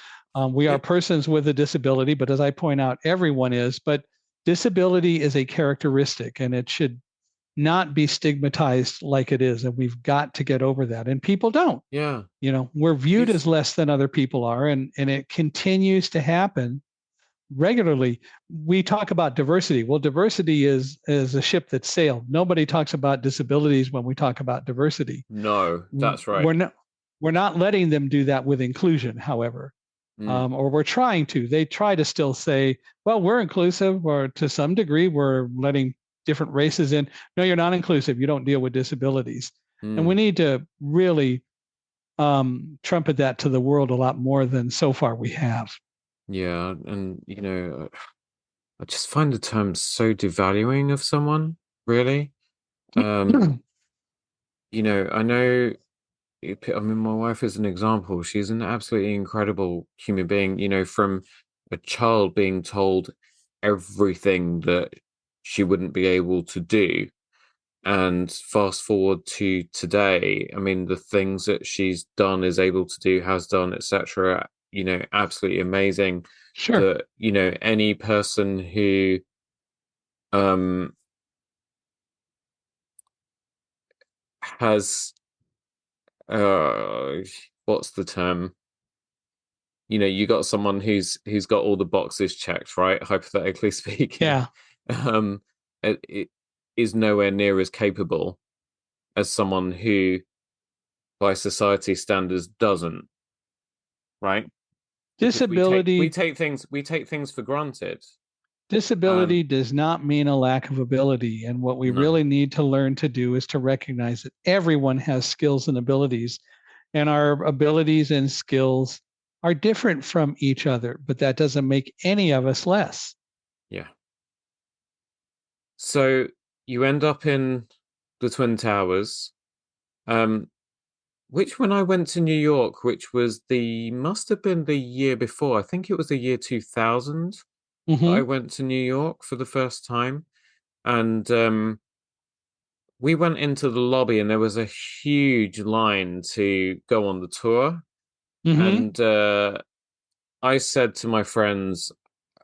We are persons with a disability, but as I point out, everyone is. But disability is a characteristic, and it should not be stigmatized like it is. And we've got to get over that. And people don't. Yeah. We're viewed as less than other people are, and it continues to happen regularly. We talk about diversity. Well, diversity is a ship that sailed. Nobody talks about disabilities when we talk about diversity. No, that's right. We're not letting them do that with inclusion, however, or we're trying to. They try to still say, well, we're inclusive, or to some degree, we're letting different races in. No, you're not inclusive. You don't deal with disabilities. And we need to really trumpet that to the world a lot more than so far we have. Yeah, and I just find the term so devaluing of someone, really. I know, my wife is an example. She's an absolutely incredible human being, from a child being told everything that she wouldn't be able to do. And fast forward to today, the things that she's done, is able to do, has done, etc. Absolutely amazing. Sure. That, any person who has what's the term? You got someone who's got all the boxes checked, right? Hypothetically speaking. Yeah. It is nowhere near as capable as someone who, by society standards, doesn't, right? Disability. We take things for granted. Disability does not mean a lack of ability. And what we really need to learn to do is to recognize that everyone has skills and abilities, and our abilities and skills are different from each other, but that doesn't make any of us less. Yeah. So you end up in the Twin Towers. which when I went to New York, which was must have been the year before. I think it was the year 2000. I Mm-hmm. went to New York for the first time, and we went into the lobby, and there was a huge line to go on the tour. Mm-hmm. And I said to my friends,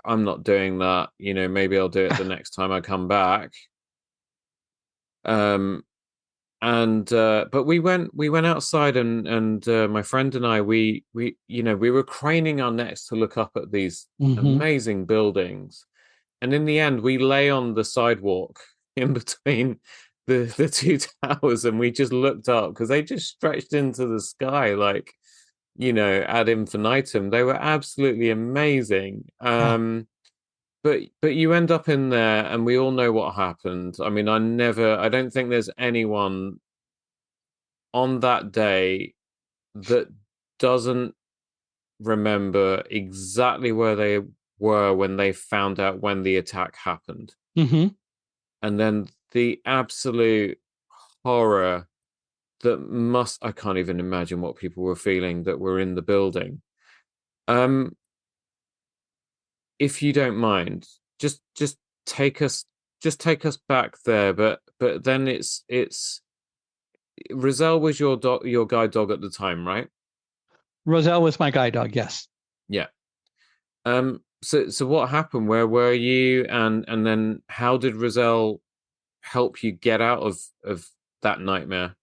I'm not doing that. Maybe I'll do it the next time I come back. Um, and but we went outside, and my friend and I, we were craning our necks to look up at these Mm-hmm. amazing buildings. And in the end, we lay on the sidewalk in between the two towers, and we just looked up because they just stretched into the sky like, ad infinitum. They were absolutely amazing. Yeah. But you end up in there, and we all know what happened. I mean, I don't think there's anyone on that day that doesn't remember exactly where they were when they found out when the attack happened. Mm-hmm. And then the absolute horror I can't even imagine what people were feeling that were in the building. Um, if you don't mind, just take us just take us back there, but then it's Roselle was your guide dog at the time, right? Roselle was my guide dog. Yes. Yeah. So what happened? Where were you? And then how did Roselle help you get out of that nightmare?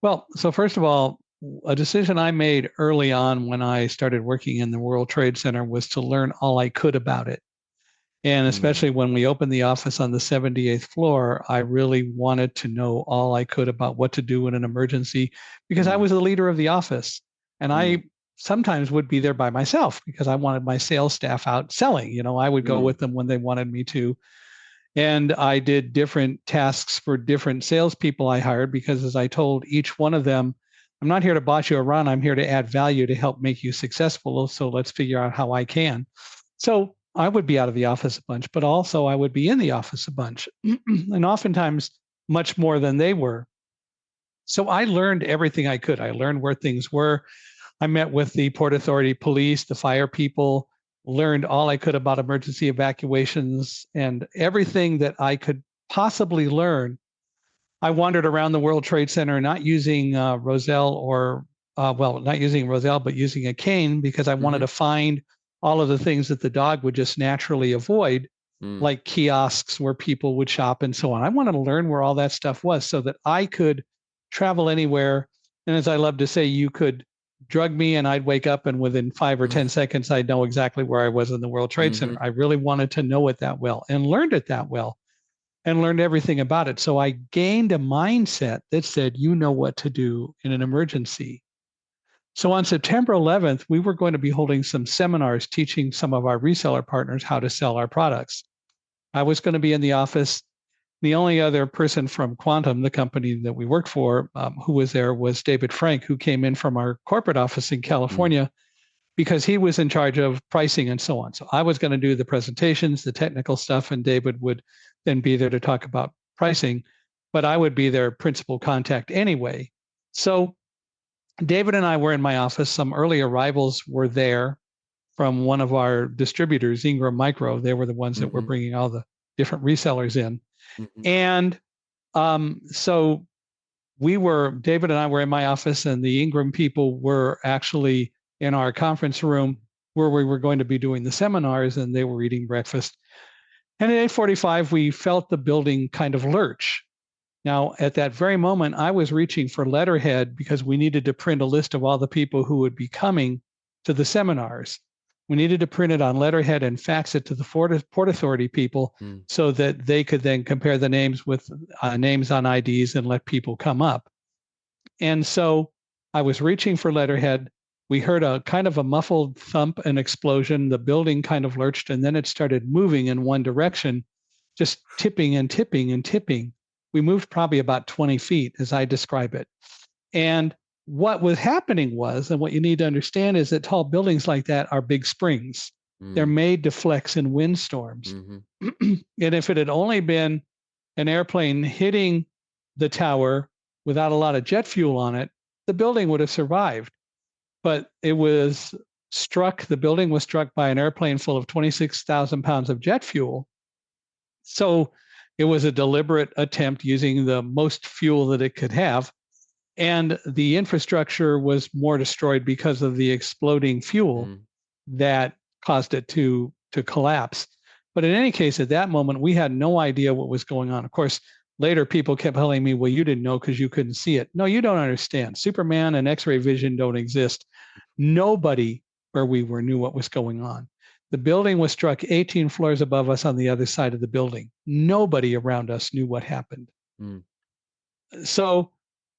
Well, so first of all, a decision I made early on when I started working in the World Trade Center was to learn all I could about it. And Mm, especially when we opened the office on the 78th floor, I really wanted to know all I could about what to do in an emergency because I mm, was the leader of the office. And I mm, sometimes would be there by myself because I wanted my sales staff out selling. I would go mm, with them when they wanted me to. And I did different tasks for different salespeople I hired because, as I told each one of them, I'm not here to boss you around. I'm here to add value to help make you successful. So let's figure out how I can. So I would be out of the office a bunch, but also I would be in the office a bunch, and oftentimes much more than they were. So I learned everything I could. I learned where things were. I met with the Port Authority police, the fire people, learned all I could about emergency evacuations and everything that I could possibly learn. I wandered around the World Trade Center, not using Roselle not using Roselle, but using a cane because I wanted mm-hmm, to find all of the things that the dog would just naturally avoid, mm, like kiosks where people would shop and so on. I wanted to learn where all that stuff was so that I could travel anywhere. And as I love to say, you could drug me and I'd wake up and within 5 or 10 seconds, I'd know exactly where I was in the World Trade Center. mm-hmm, I really wanted to know it that well and learned it that well and learned everything about it. So I gained a mindset that said, you know what to do in an emergency. So on September 11th, we were going to be holding some seminars teaching some of our reseller partners how to sell our products. I was going to be in the office. The only other person from Quantum, the company that we worked for, who was there was David Frank, who came in from our corporate office in mm, California because he was in charge of pricing and so on. So I was going to do the presentations, the technical stuff, and David would then be there to talk about pricing, but I would be their principal contact anyway. So David and I were in my office. Some early arrivals were there from one of our distributors, Ingram Micro. They were the ones that were mm-hmm, bringing all the different resellers in. mm-hmm, And so David and I were in my office, and the Ingram people were actually in our conference room where we were going to be doing the seminars, and they were eating breakfast. And at 8:45, we felt the building kind of lurch. Now, at that very moment, I was reaching for letterhead because we needed to print a list of all the people who would be coming to the seminars. We needed to print it on letterhead and fax it to the Port Authority people mm, so that they could then compare the names with names on IDs and let people come up. And so I was reaching for letterhead. We heard a kind of a muffled thump and explosion. The building kind of lurched, and then it started moving in one direction, just tipping and tipping and tipping. We moved probably about 20 feet as I describe it. And what was happening was, and what you need to understand is that tall buildings like that are big springs. They're mm, made to flex in windstorms. mm-hmm, And if it had only been an airplane hitting the tower without a lot of jet fuel on it, the building would have survived. But the building was struck by an airplane full of 26,000 pounds of jet fuel. So it was a deliberate attempt using the most fuel that it could have. And the infrastructure was more destroyed because of the exploding fuel that caused it to collapse. But in any case, at that moment, we had no idea what was going on. Of course, later people kept telling me, well, you didn't know because you couldn't see it. No, you don't understand. Superman and X-ray vision don't exist. Nobody where we were knew what was going on. The building was struck 18 floors above us on the other side of the building. Nobody around us knew what happened. So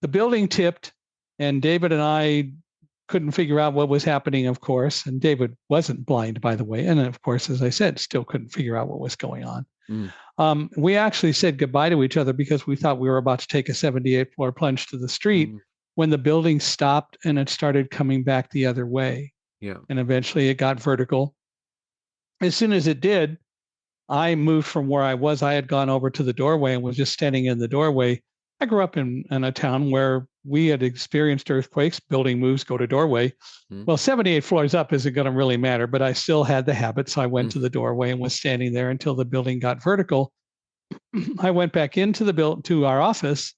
the building tipped, and David and I couldn't figure out what was happening, of course. And David wasn't blind, by the way. And of course, as I said, still couldn't figure out what was going on. We actually said goodbye to each other because we thought we were about to take a 78th floor plunge to the street when the building stopped and it started coming back the other way. Yeah. And eventually it got vertical. As soon as it did, I moved from where I was. I had gone over to the doorway and was just standing in the doorway. I grew up in a town where we had experienced earthquakes. Building moves, go to doorway. Well, 78 floors up isn't going to really matter, but I still had the habit. So I went to the doorway and was standing there until the building got vertical. I went back into to our office,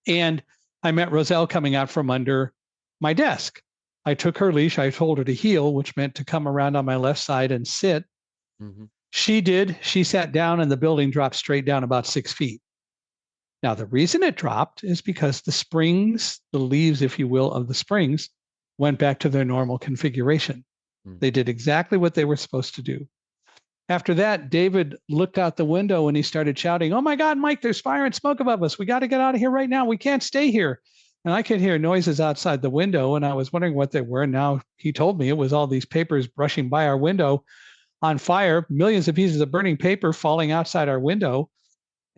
and I met Roselle coming out from under my desk. I took her leash. I told her to heel, which meant to come around on my left side and sit. She did. She sat down, and the building dropped straight down about 6 feet. Now, the reason it dropped is because the springs, the leaves, if you will, of the springs went back to their normal configuration. They did exactly what they were supposed to do. After that, David looked out the window and he started shouting, "Oh my God, Mike, there's fire and smoke above us. We got to get out of here right now. We can't stay here." And I could hear noises outside the window, and I was wondering what they were. And now he told me it was all these papers brushing by our window on fire, millions of pieces of burning paper falling outside our window.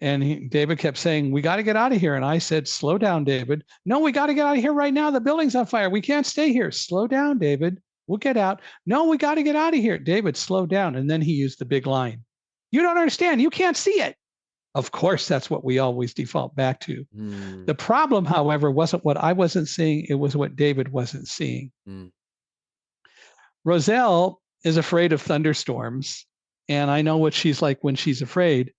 And David kept saying, "We got to get out of here." And I said, "Slow down, David." "No, we got to get out of here right now. The building's on fire. We can't stay here." "Slow down, David. We'll get out." "No, we got to get out of here." "David, slow down." And then he used the big line, "You don't understand. You can't see it." Of course, that's what we always default back to. The problem, however, wasn't what I wasn't seeing. It was what David wasn't seeing. Roselle is afraid of thunderstorms, and I know what she's like when she's afraid.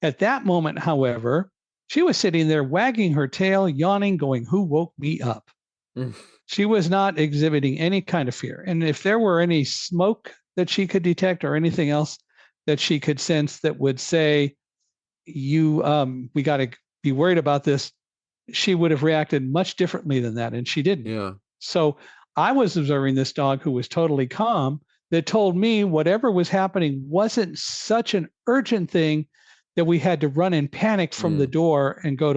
At that moment, however, she was sitting there wagging her tail, yawning, going, "Who woke me up?" She was not exhibiting any kind of fear. And if there were any smoke that she could detect or anything else that she could sense that would say, we got to be worried about this, she would have reacted much differently than that. And she didn't. Yeah. So I was observing this dog who was totally calm, that told me whatever was happening wasn't such an urgent thing that we had to run in panic from the door and go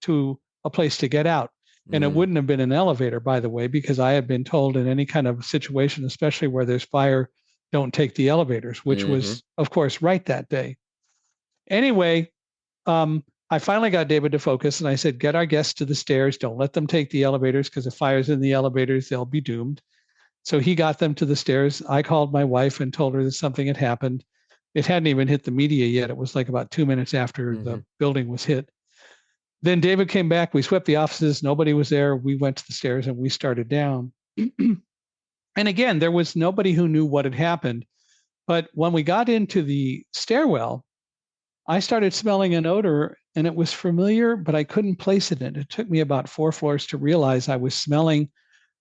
to a place to get out. And it wouldn't have been an elevator, by the way, because I had been told in any kind of situation, especially where there's fire, don't take the elevators, which was, of course, right that day. Anyway, I finally got David to focus, and I said, "Get our guests to the stairs. Don't let them take the elevators, because if fire's in the elevators, they'll be doomed." So he got them to the stairs. I called my wife and told her that something had happened. It hadn't even hit the media yet. It was like about 2 minutes after the building was hit. Then David came back. We swept the offices. Nobody was there. We went to the stairs and we started down. And again, there was nobody who knew what had happened. But when we got into the stairwell, I started smelling an odor, and it was familiar, but I couldn't place it in. It took me about 4 floors to realize I was smelling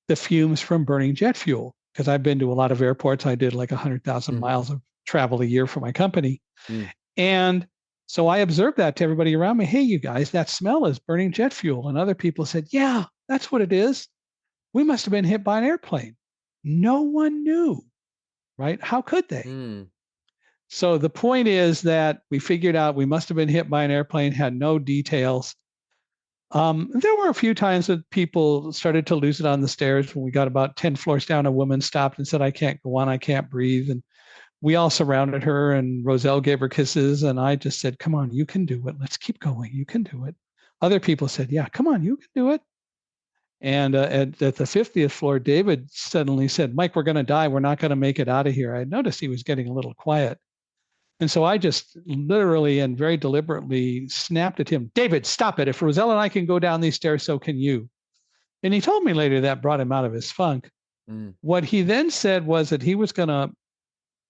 the fumes from burning jet fuel, because I've been to a lot of airports. I did like 100,000 miles of travel a year for my company. And so I observed that to everybody around me. "Hey, you guys, that smell is burning jet fuel." And other people said, "Yeah, that's what it is. We must have been hit by an airplane." No one knew, right? How could they? So the point is that we figured out we must have been hit by an airplane, had no details. There were a few times that people started to lose it on the stairs. When we got about 10 floors down, a woman stopped and said, "I can't go on, I can't breathe." And we all surrounded her, and Roselle gave her kisses. And I just said, "Come on, you can do it. Let's keep going. You can do it." Other people said, "Yeah, come on, you can do it." And at the 50th floor, David suddenly said, "Mike, we're going to die. We're not going to make it out of here." I noticed he was getting a little quiet. And so I just literally and very deliberately snapped at him, "David, stop it. If Roselle and I can go down these stairs, so can you." And he told me later that brought him out of his funk. What he then said was that he was going to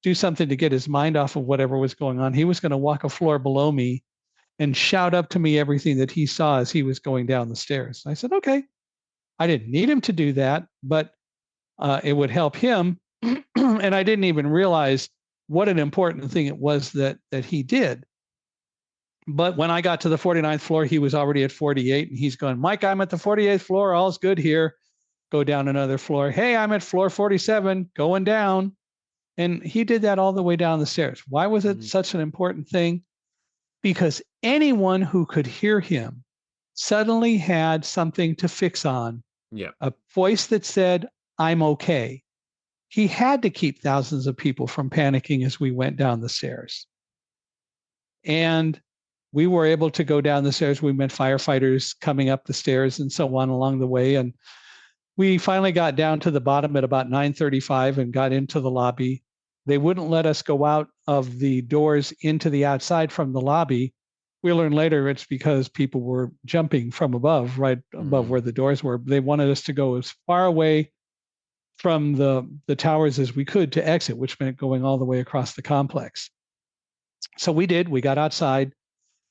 do something to get his mind off of whatever was going on. He was going to walk a floor below me and shout up to me everything that he saw as he was going down the stairs. I said, okay. I didn't need him to do that, but it would help him. And I didn't even realize what an important thing it was that he did. But when I got to the 49th floor, he was already at 48, and he's going, Mike, I'm at the 48th floor. All's good here. Go down another floor. Hey, I'm at floor 47, going down. And he did that all the way down the stairs. Why was it such an important thing? Because anyone who could hear him suddenly had something to fix on. Yeah. A voice that said, I'm okay. He had to keep thousands of people from panicking as we went down the stairs. And we were able to go down the stairs. We met firefighters coming up the stairs and so on along the way. And we finally got down to the bottom at about 9:35 and got into the lobby. They wouldn't let us go out of the doors into the outside from the lobby. We learned later it's because people were jumping from above, right above where the doors were. They wanted us to go as far away from the towers as we could to exit, which meant going all the way across the complex. So we did. We got outside.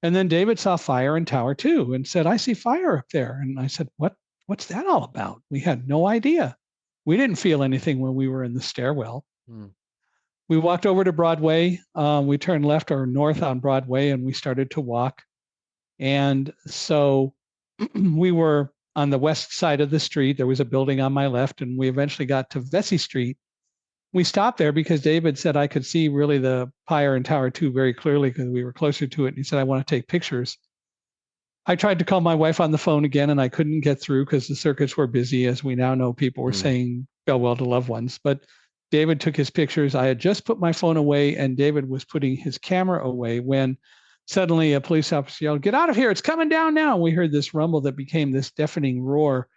And then David saw fire in Tower 2 and said, I see fire up there. And I said, what's that all about? We had no idea. We didn't feel anything when we were in the stairwell. We walked over to Broadway. We turned left or north on Broadway, and we started to walk. And so we were on the west side of the street. There was a building on my left, and we eventually got to Vesey Street. We stopped there because David said I could see really the fire in Tower 2 very clearly because we were closer to it. And he said, I want to take pictures. I tried to call my wife on the phone again, and I couldn't get through because the circuits were busy. As we now know, people were saying farewell to loved ones. But David took his pictures. I had just put my phone away, and David was putting his camera away when suddenly a police officer yelled, get out of here. It's coming down now. We heard this rumble that became this deafening roar.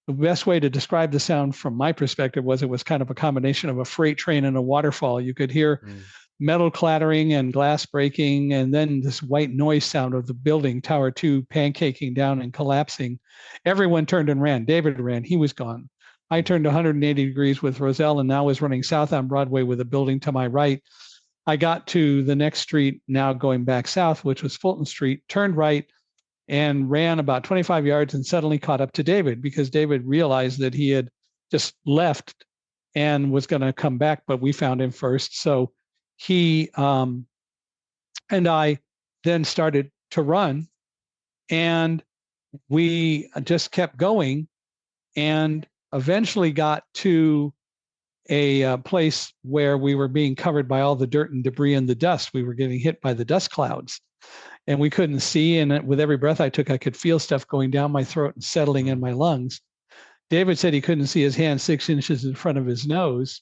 The best way to describe the sound from my perspective was it was kind of a combination of a freight train and a waterfall. You could hear metal clattering and glass breaking, and then this white noise sound of the building, Tower 2, pancaking down and collapsing. Everyone turned and ran. David ran. He was gone. I turned 180 degrees with Roselle and now was running south on Broadway with a building to my right. I got to the next street, now going back south, which was Fulton Street, turned right, and ran about 25 yards and suddenly caught up to David because David realized that he had just left and was going to come back, but we found him first. So he and I then started to run, and we just kept going and eventually got to a place where we were being covered by all the dirt and debris and the dust. We were getting hit by the dust clouds. And we couldn't see. And with every breath I took, I could feel stuff going down my throat and settling in my lungs. David said he couldn't see his hand 6 inches in front of his nose.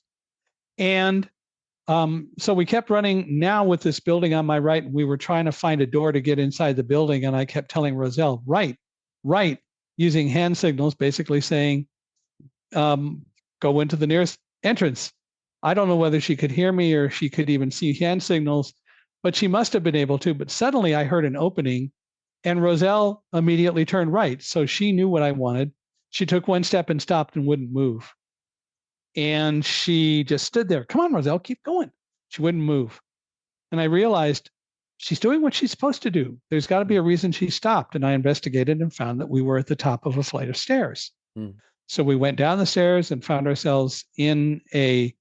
And so we kept running now with this building on my right. And we were trying to find a door to get inside the building. And I kept telling Roselle, right, using hand signals, basically saying, go into the nearest entrance. I don't know whether she could hear me or she could even see hand signals, but she must have been able to. But suddenly I heard an opening, and Roselle immediately turned right. So she knew what I wanted. She took one step and stopped and wouldn't move. And she just stood there. Come on, Roselle, keep going. She wouldn't move. And I realized she's doing what she's supposed to do. There's got to be a reason she stopped. And I investigated and found that we were at the top of a flight of stairs. So we went down the stairs and found ourselves in a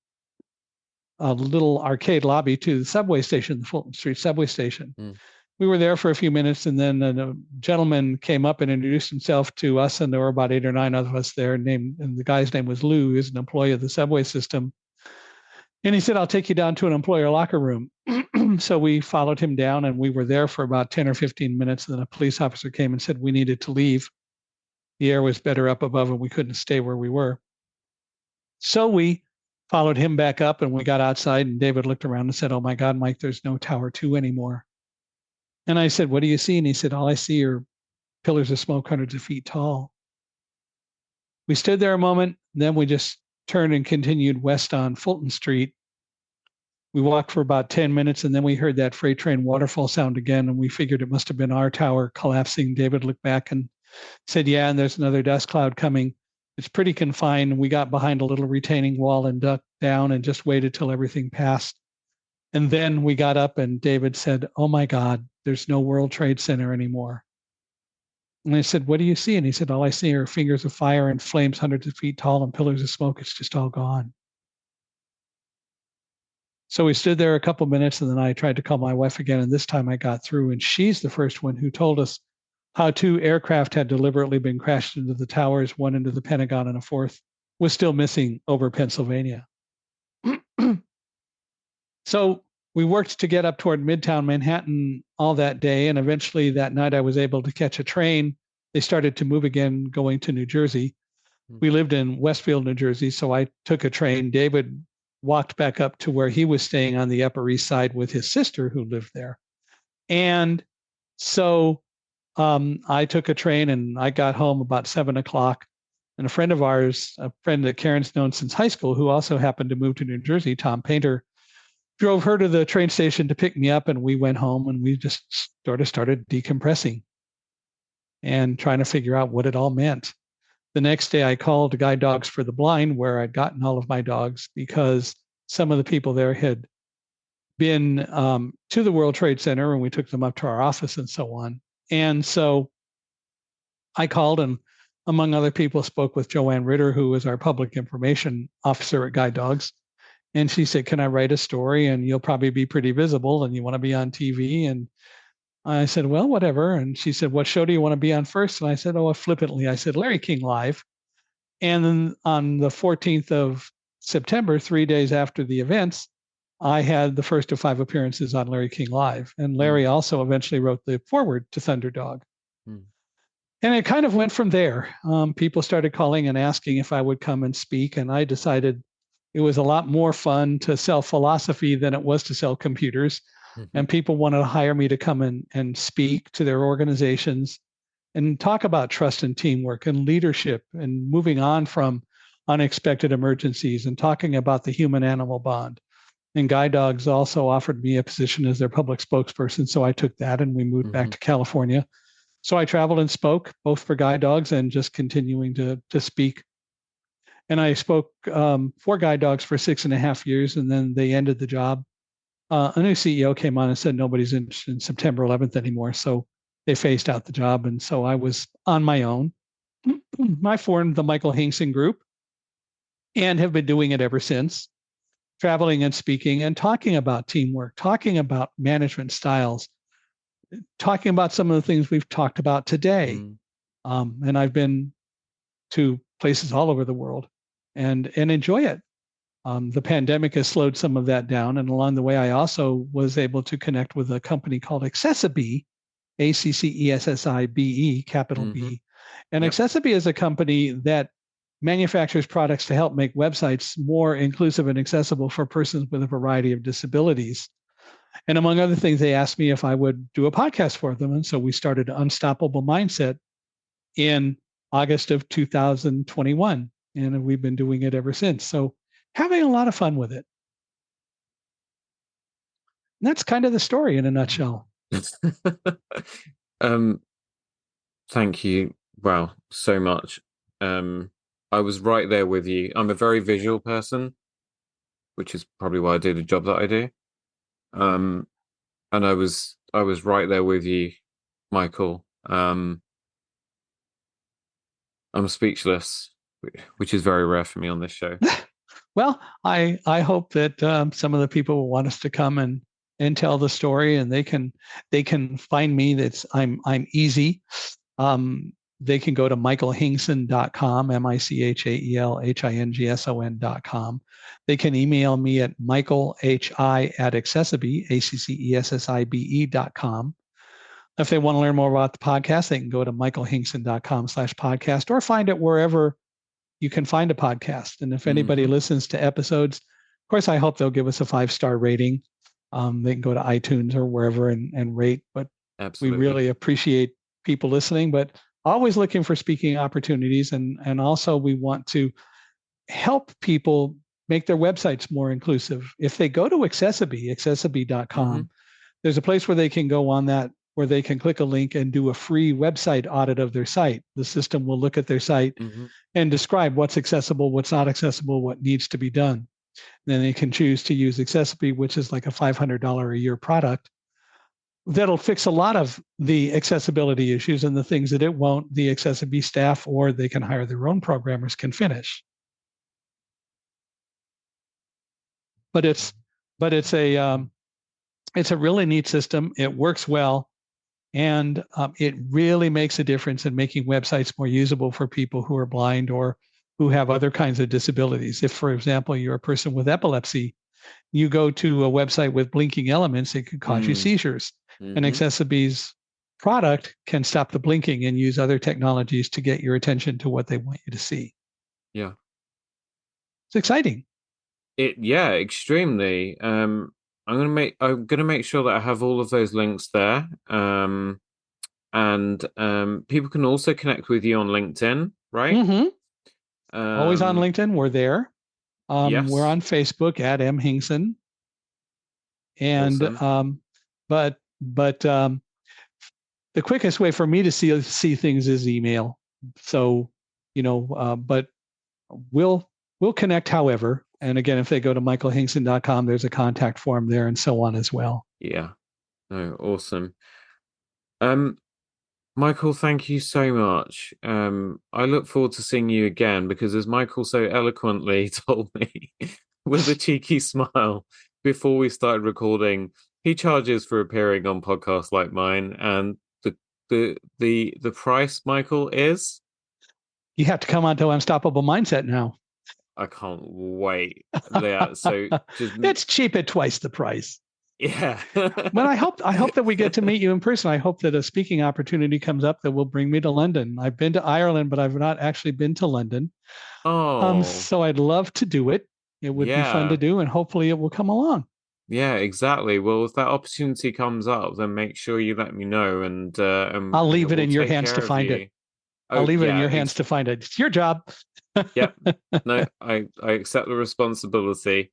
little arcade lobby to the subway station, the Fulton Street subway station. We were there for a few minutes, and then a gentleman came up and introduced himself to us, and there were about 8 or 9 of us there. And the guy's name was Lou, who's an employee of the subway system. And he said, I'll take you down to an employer locker room. So we followed him down, and we were there for about 10 or 15 minutes. And then a police officer came and said we needed to leave. The air was better up above, and we couldn't stay where we were. So we followed him back up, and we got outside, and David looked around and said, oh my God, Mike, there's no Tower 2 anymore. And I said, what do you see? And he said, all I see are pillars of smoke hundreds of feet tall. We stood there a moment, then we just turned and continued west on Fulton Street. We walked for about 10 minutes, and then we heard that freight train waterfall sound again, and we figured it must have been our tower collapsing. David looked back and said, yeah, and there's another dust cloud coming. It's pretty confined. We got behind a little retaining wall and ducked down and just waited till everything passed. And then we got up and David said, "Oh my God, there's no World Trade Center anymore." And I said, "What do you see?" And he said, "All I see are fingers of fire and flames hundreds of feet tall and pillars of smoke. It's just all gone." So we stood there a couple minutes, and then I tried to call my wife again. And this time I got through, and she's the first one who told us how 2 aircraft had deliberately been crashed into the towers, one into the Pentagon, and a fourth was still missing over Pennsylvania. So we worked to get up toward Midtown Manhattan all that day. And eventually that night I was able to catch a train. They started to move again, going to New Jersey. We lived in Westfield, New Jersey. So I took a train. David walked back up to where he was staying on the Upper East Side with his sister who lived there. And so I took a train and I got home about 7:00. And a friend of ours, a friend that Karen's known since high school, who also happened to move to New Jersey, Tom Painter, drove her to the train station to pick me up. And we went home and we just sort of started decompressing and trying to figure out what it all meant. The next day I called Guide Dogs for the Blind, where I'd gotten all of my dogs, because some of the people there had been to the World Trade Center and we took them up to our office and so on. And so I called and, among other people, spoke with Joanne Ritter, who was our public information officer at Guide Dogs. And she said, "Can I write a story? And you'll probably be pretty visible and you want to be on TV." And I said, "Well, whatever." And she said, "What show do you want to be on first?" And I said, flippantly, I said, "Larry King Live." And then on the 14th of September, 3 days after the events, I had the first of 5 appearances on Larry King Live. And Larry also eventually wrote the foreword to Thunderdog. And it kind of went from there. People started calling and asking if I would come and speak. And I decided it was a lot more fun to sell philosophy than it was to sell computers. And people wanted to hire me to come and speak to their organizations and talk about trust and teamwork and leadership and moving on from unexpected emergencies and talking about the human-animal bond. And Guide Dogs also offered me a position as their public spokesperson. So I took that and we moved back to California. So I traveled and spoke both for Guide Dogs and just continuing to speak. And I spoke for Guide Dogs for 6.5 years, and then they ended the job. A new CEO came on and said nobody's interested in September 11th anymore. So they phased out the job. And so I was on my own. I formed the Michael Hingson Group and have been doing it ever since, traveling and speaking and talking about teamwork, talking about management styles, talking about some of the things we've talked about today. And I've been to places all over the world and enjoy it. The pandemic has slowed some of that down. And along the way, I also was able to connect with a company called Accessibe, ACCESSIBE, capital B. And Accessibe is a company that manufactures products to help make websites more inclusive and accessible for persons with a variety of disabilities. And among other things, they asked me if I would do a podcast for them. And so we started Unstoppable Mindset in August of 2021. And we've been doing it ever since. So having a lot of fun with it. And that's kind of the story in a nutshell. Thank you. Wow, so much. I was right there with you. I'm a very visual person, which is probably why I do the job that I do. And I was right there with you, Michael. I'm speechless, which is very rare for me on this show. Well, I hope that some of the people will want us to come and tell the story, and they can find me. I'm easy. They can go to michaelhingson.com, michaelhingson.com. They can email me at michaelhi@accessibe, accessibe.com. If they want to learn more about the podcast, they can go to michaelhingson.com/podcast or find it wherever you can find a podcast. And if anybody listens to episodes, of course, I hope they'll give us a 5-star rating. They can go to iTunes or wherever and rate. But Absolutely. We really appreciate people listening, but always looking for speaking opportunities. And also we want to help people make their websites more inclusive. If they go to accessibe.com, there's a place where they can go on that where they can click a link and do a free website audit of their site. The system will look at their site and describe what's accessible, what's not accessible, what needs to be done. Then they can choose to use Accessibility, which is like a $500 a year product. That'll fix a lot of the accessibility issues, and the things that it won't, the Accessibility staff, or they can hire their own programmers, can finish. But it's a really neat system. It works well, and it really makes a difference in making websites more usable for people who are blind or who have other kinds of disabilities. If, for example, you're a person with epilepsy, you go to a website with blinking elements, it could cause you seizures. And Accessibility's product can stop the blinking and use other technologies to get your attention to what they want you to see. Yeah. It's exciting. Extremely. I'm gonna make sure that I have all of those links there. And people can also connect with you on LinkedIn, right? Always on LinkedIn. We're there. Yes. We're on Facebook at M. Hingson. And awesome. But the quickest way for me to see things is email. So, but we'll connect however. And again, if they go to michaelhingson.com, there's a contact form there and so on as well. Yeah. No, awesome. Michael, thank you so much. I look forward to seeing you again, because as Michael so eloquently told me with a cheeky smile before we started recording, he charges for appearing on podcasts like mine, and the price, Michael, is you have to come onto Unstoppable Mindset now. I can't wait. Yeah, so it's cheap at twice the price. Yeah. But I hope that we get to meet you in person. I hope that a speaking opportunity comes up that will bring me to London. I've been to Ireland, but I've not actually been to London. So I'd love to do it. It would be fun to do, and hopefully it will come along. Yeah, exactly. Well, if that opportunity comes up, then make sure you let me know, and I'll leave it in your hands to find it. I'll leave it in your hands to find it. It's your job. Yep. No, I accept the responsibility.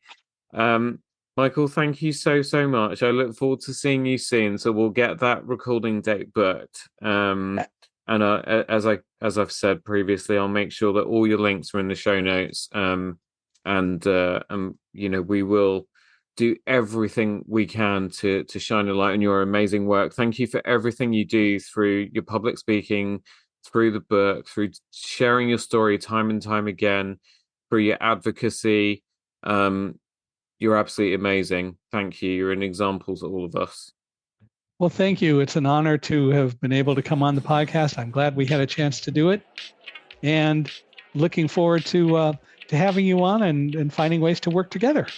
Michael, thank you so much. I look forward to seeing you soon. So we'll get that recording date booked. And as I've said previously, I'll make sure that all your links are in the show notes. We will do everything we can to shine a light on your amazing work. Thank you for everything you do through your public speaking, through the book, through sharing your story time and time again, through your advocacy. You're absolutely amazing. Thank you. You're an example to all of us. Well, thank you. It's an honor to have been able to come on the podcast. I'm glad we had a chance to do it, and looking forward to having you on and finding ways to work together.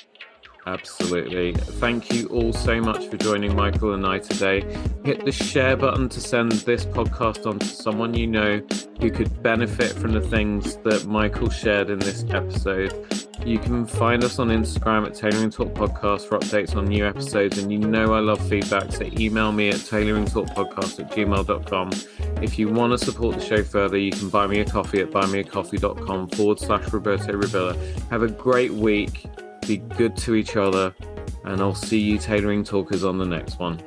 Absolutely. Thank you all so much for joining Michael and I today. Hit the share button to send this podcast on to someone you know who could benefit from the things that Michael shared in this episode. You can find us on Instagram at Tailoring Talk Podcast for updates on new episodes. And I love feedback, so email me at tailoringtalkpodcast@gmail.com. If you want to support the show further, you can buy me a coffee at buymeacoffee.com/Roberto Rivilla. Have a great week. Be good to each other, and I'll see you Tailoring Talkers on the next one.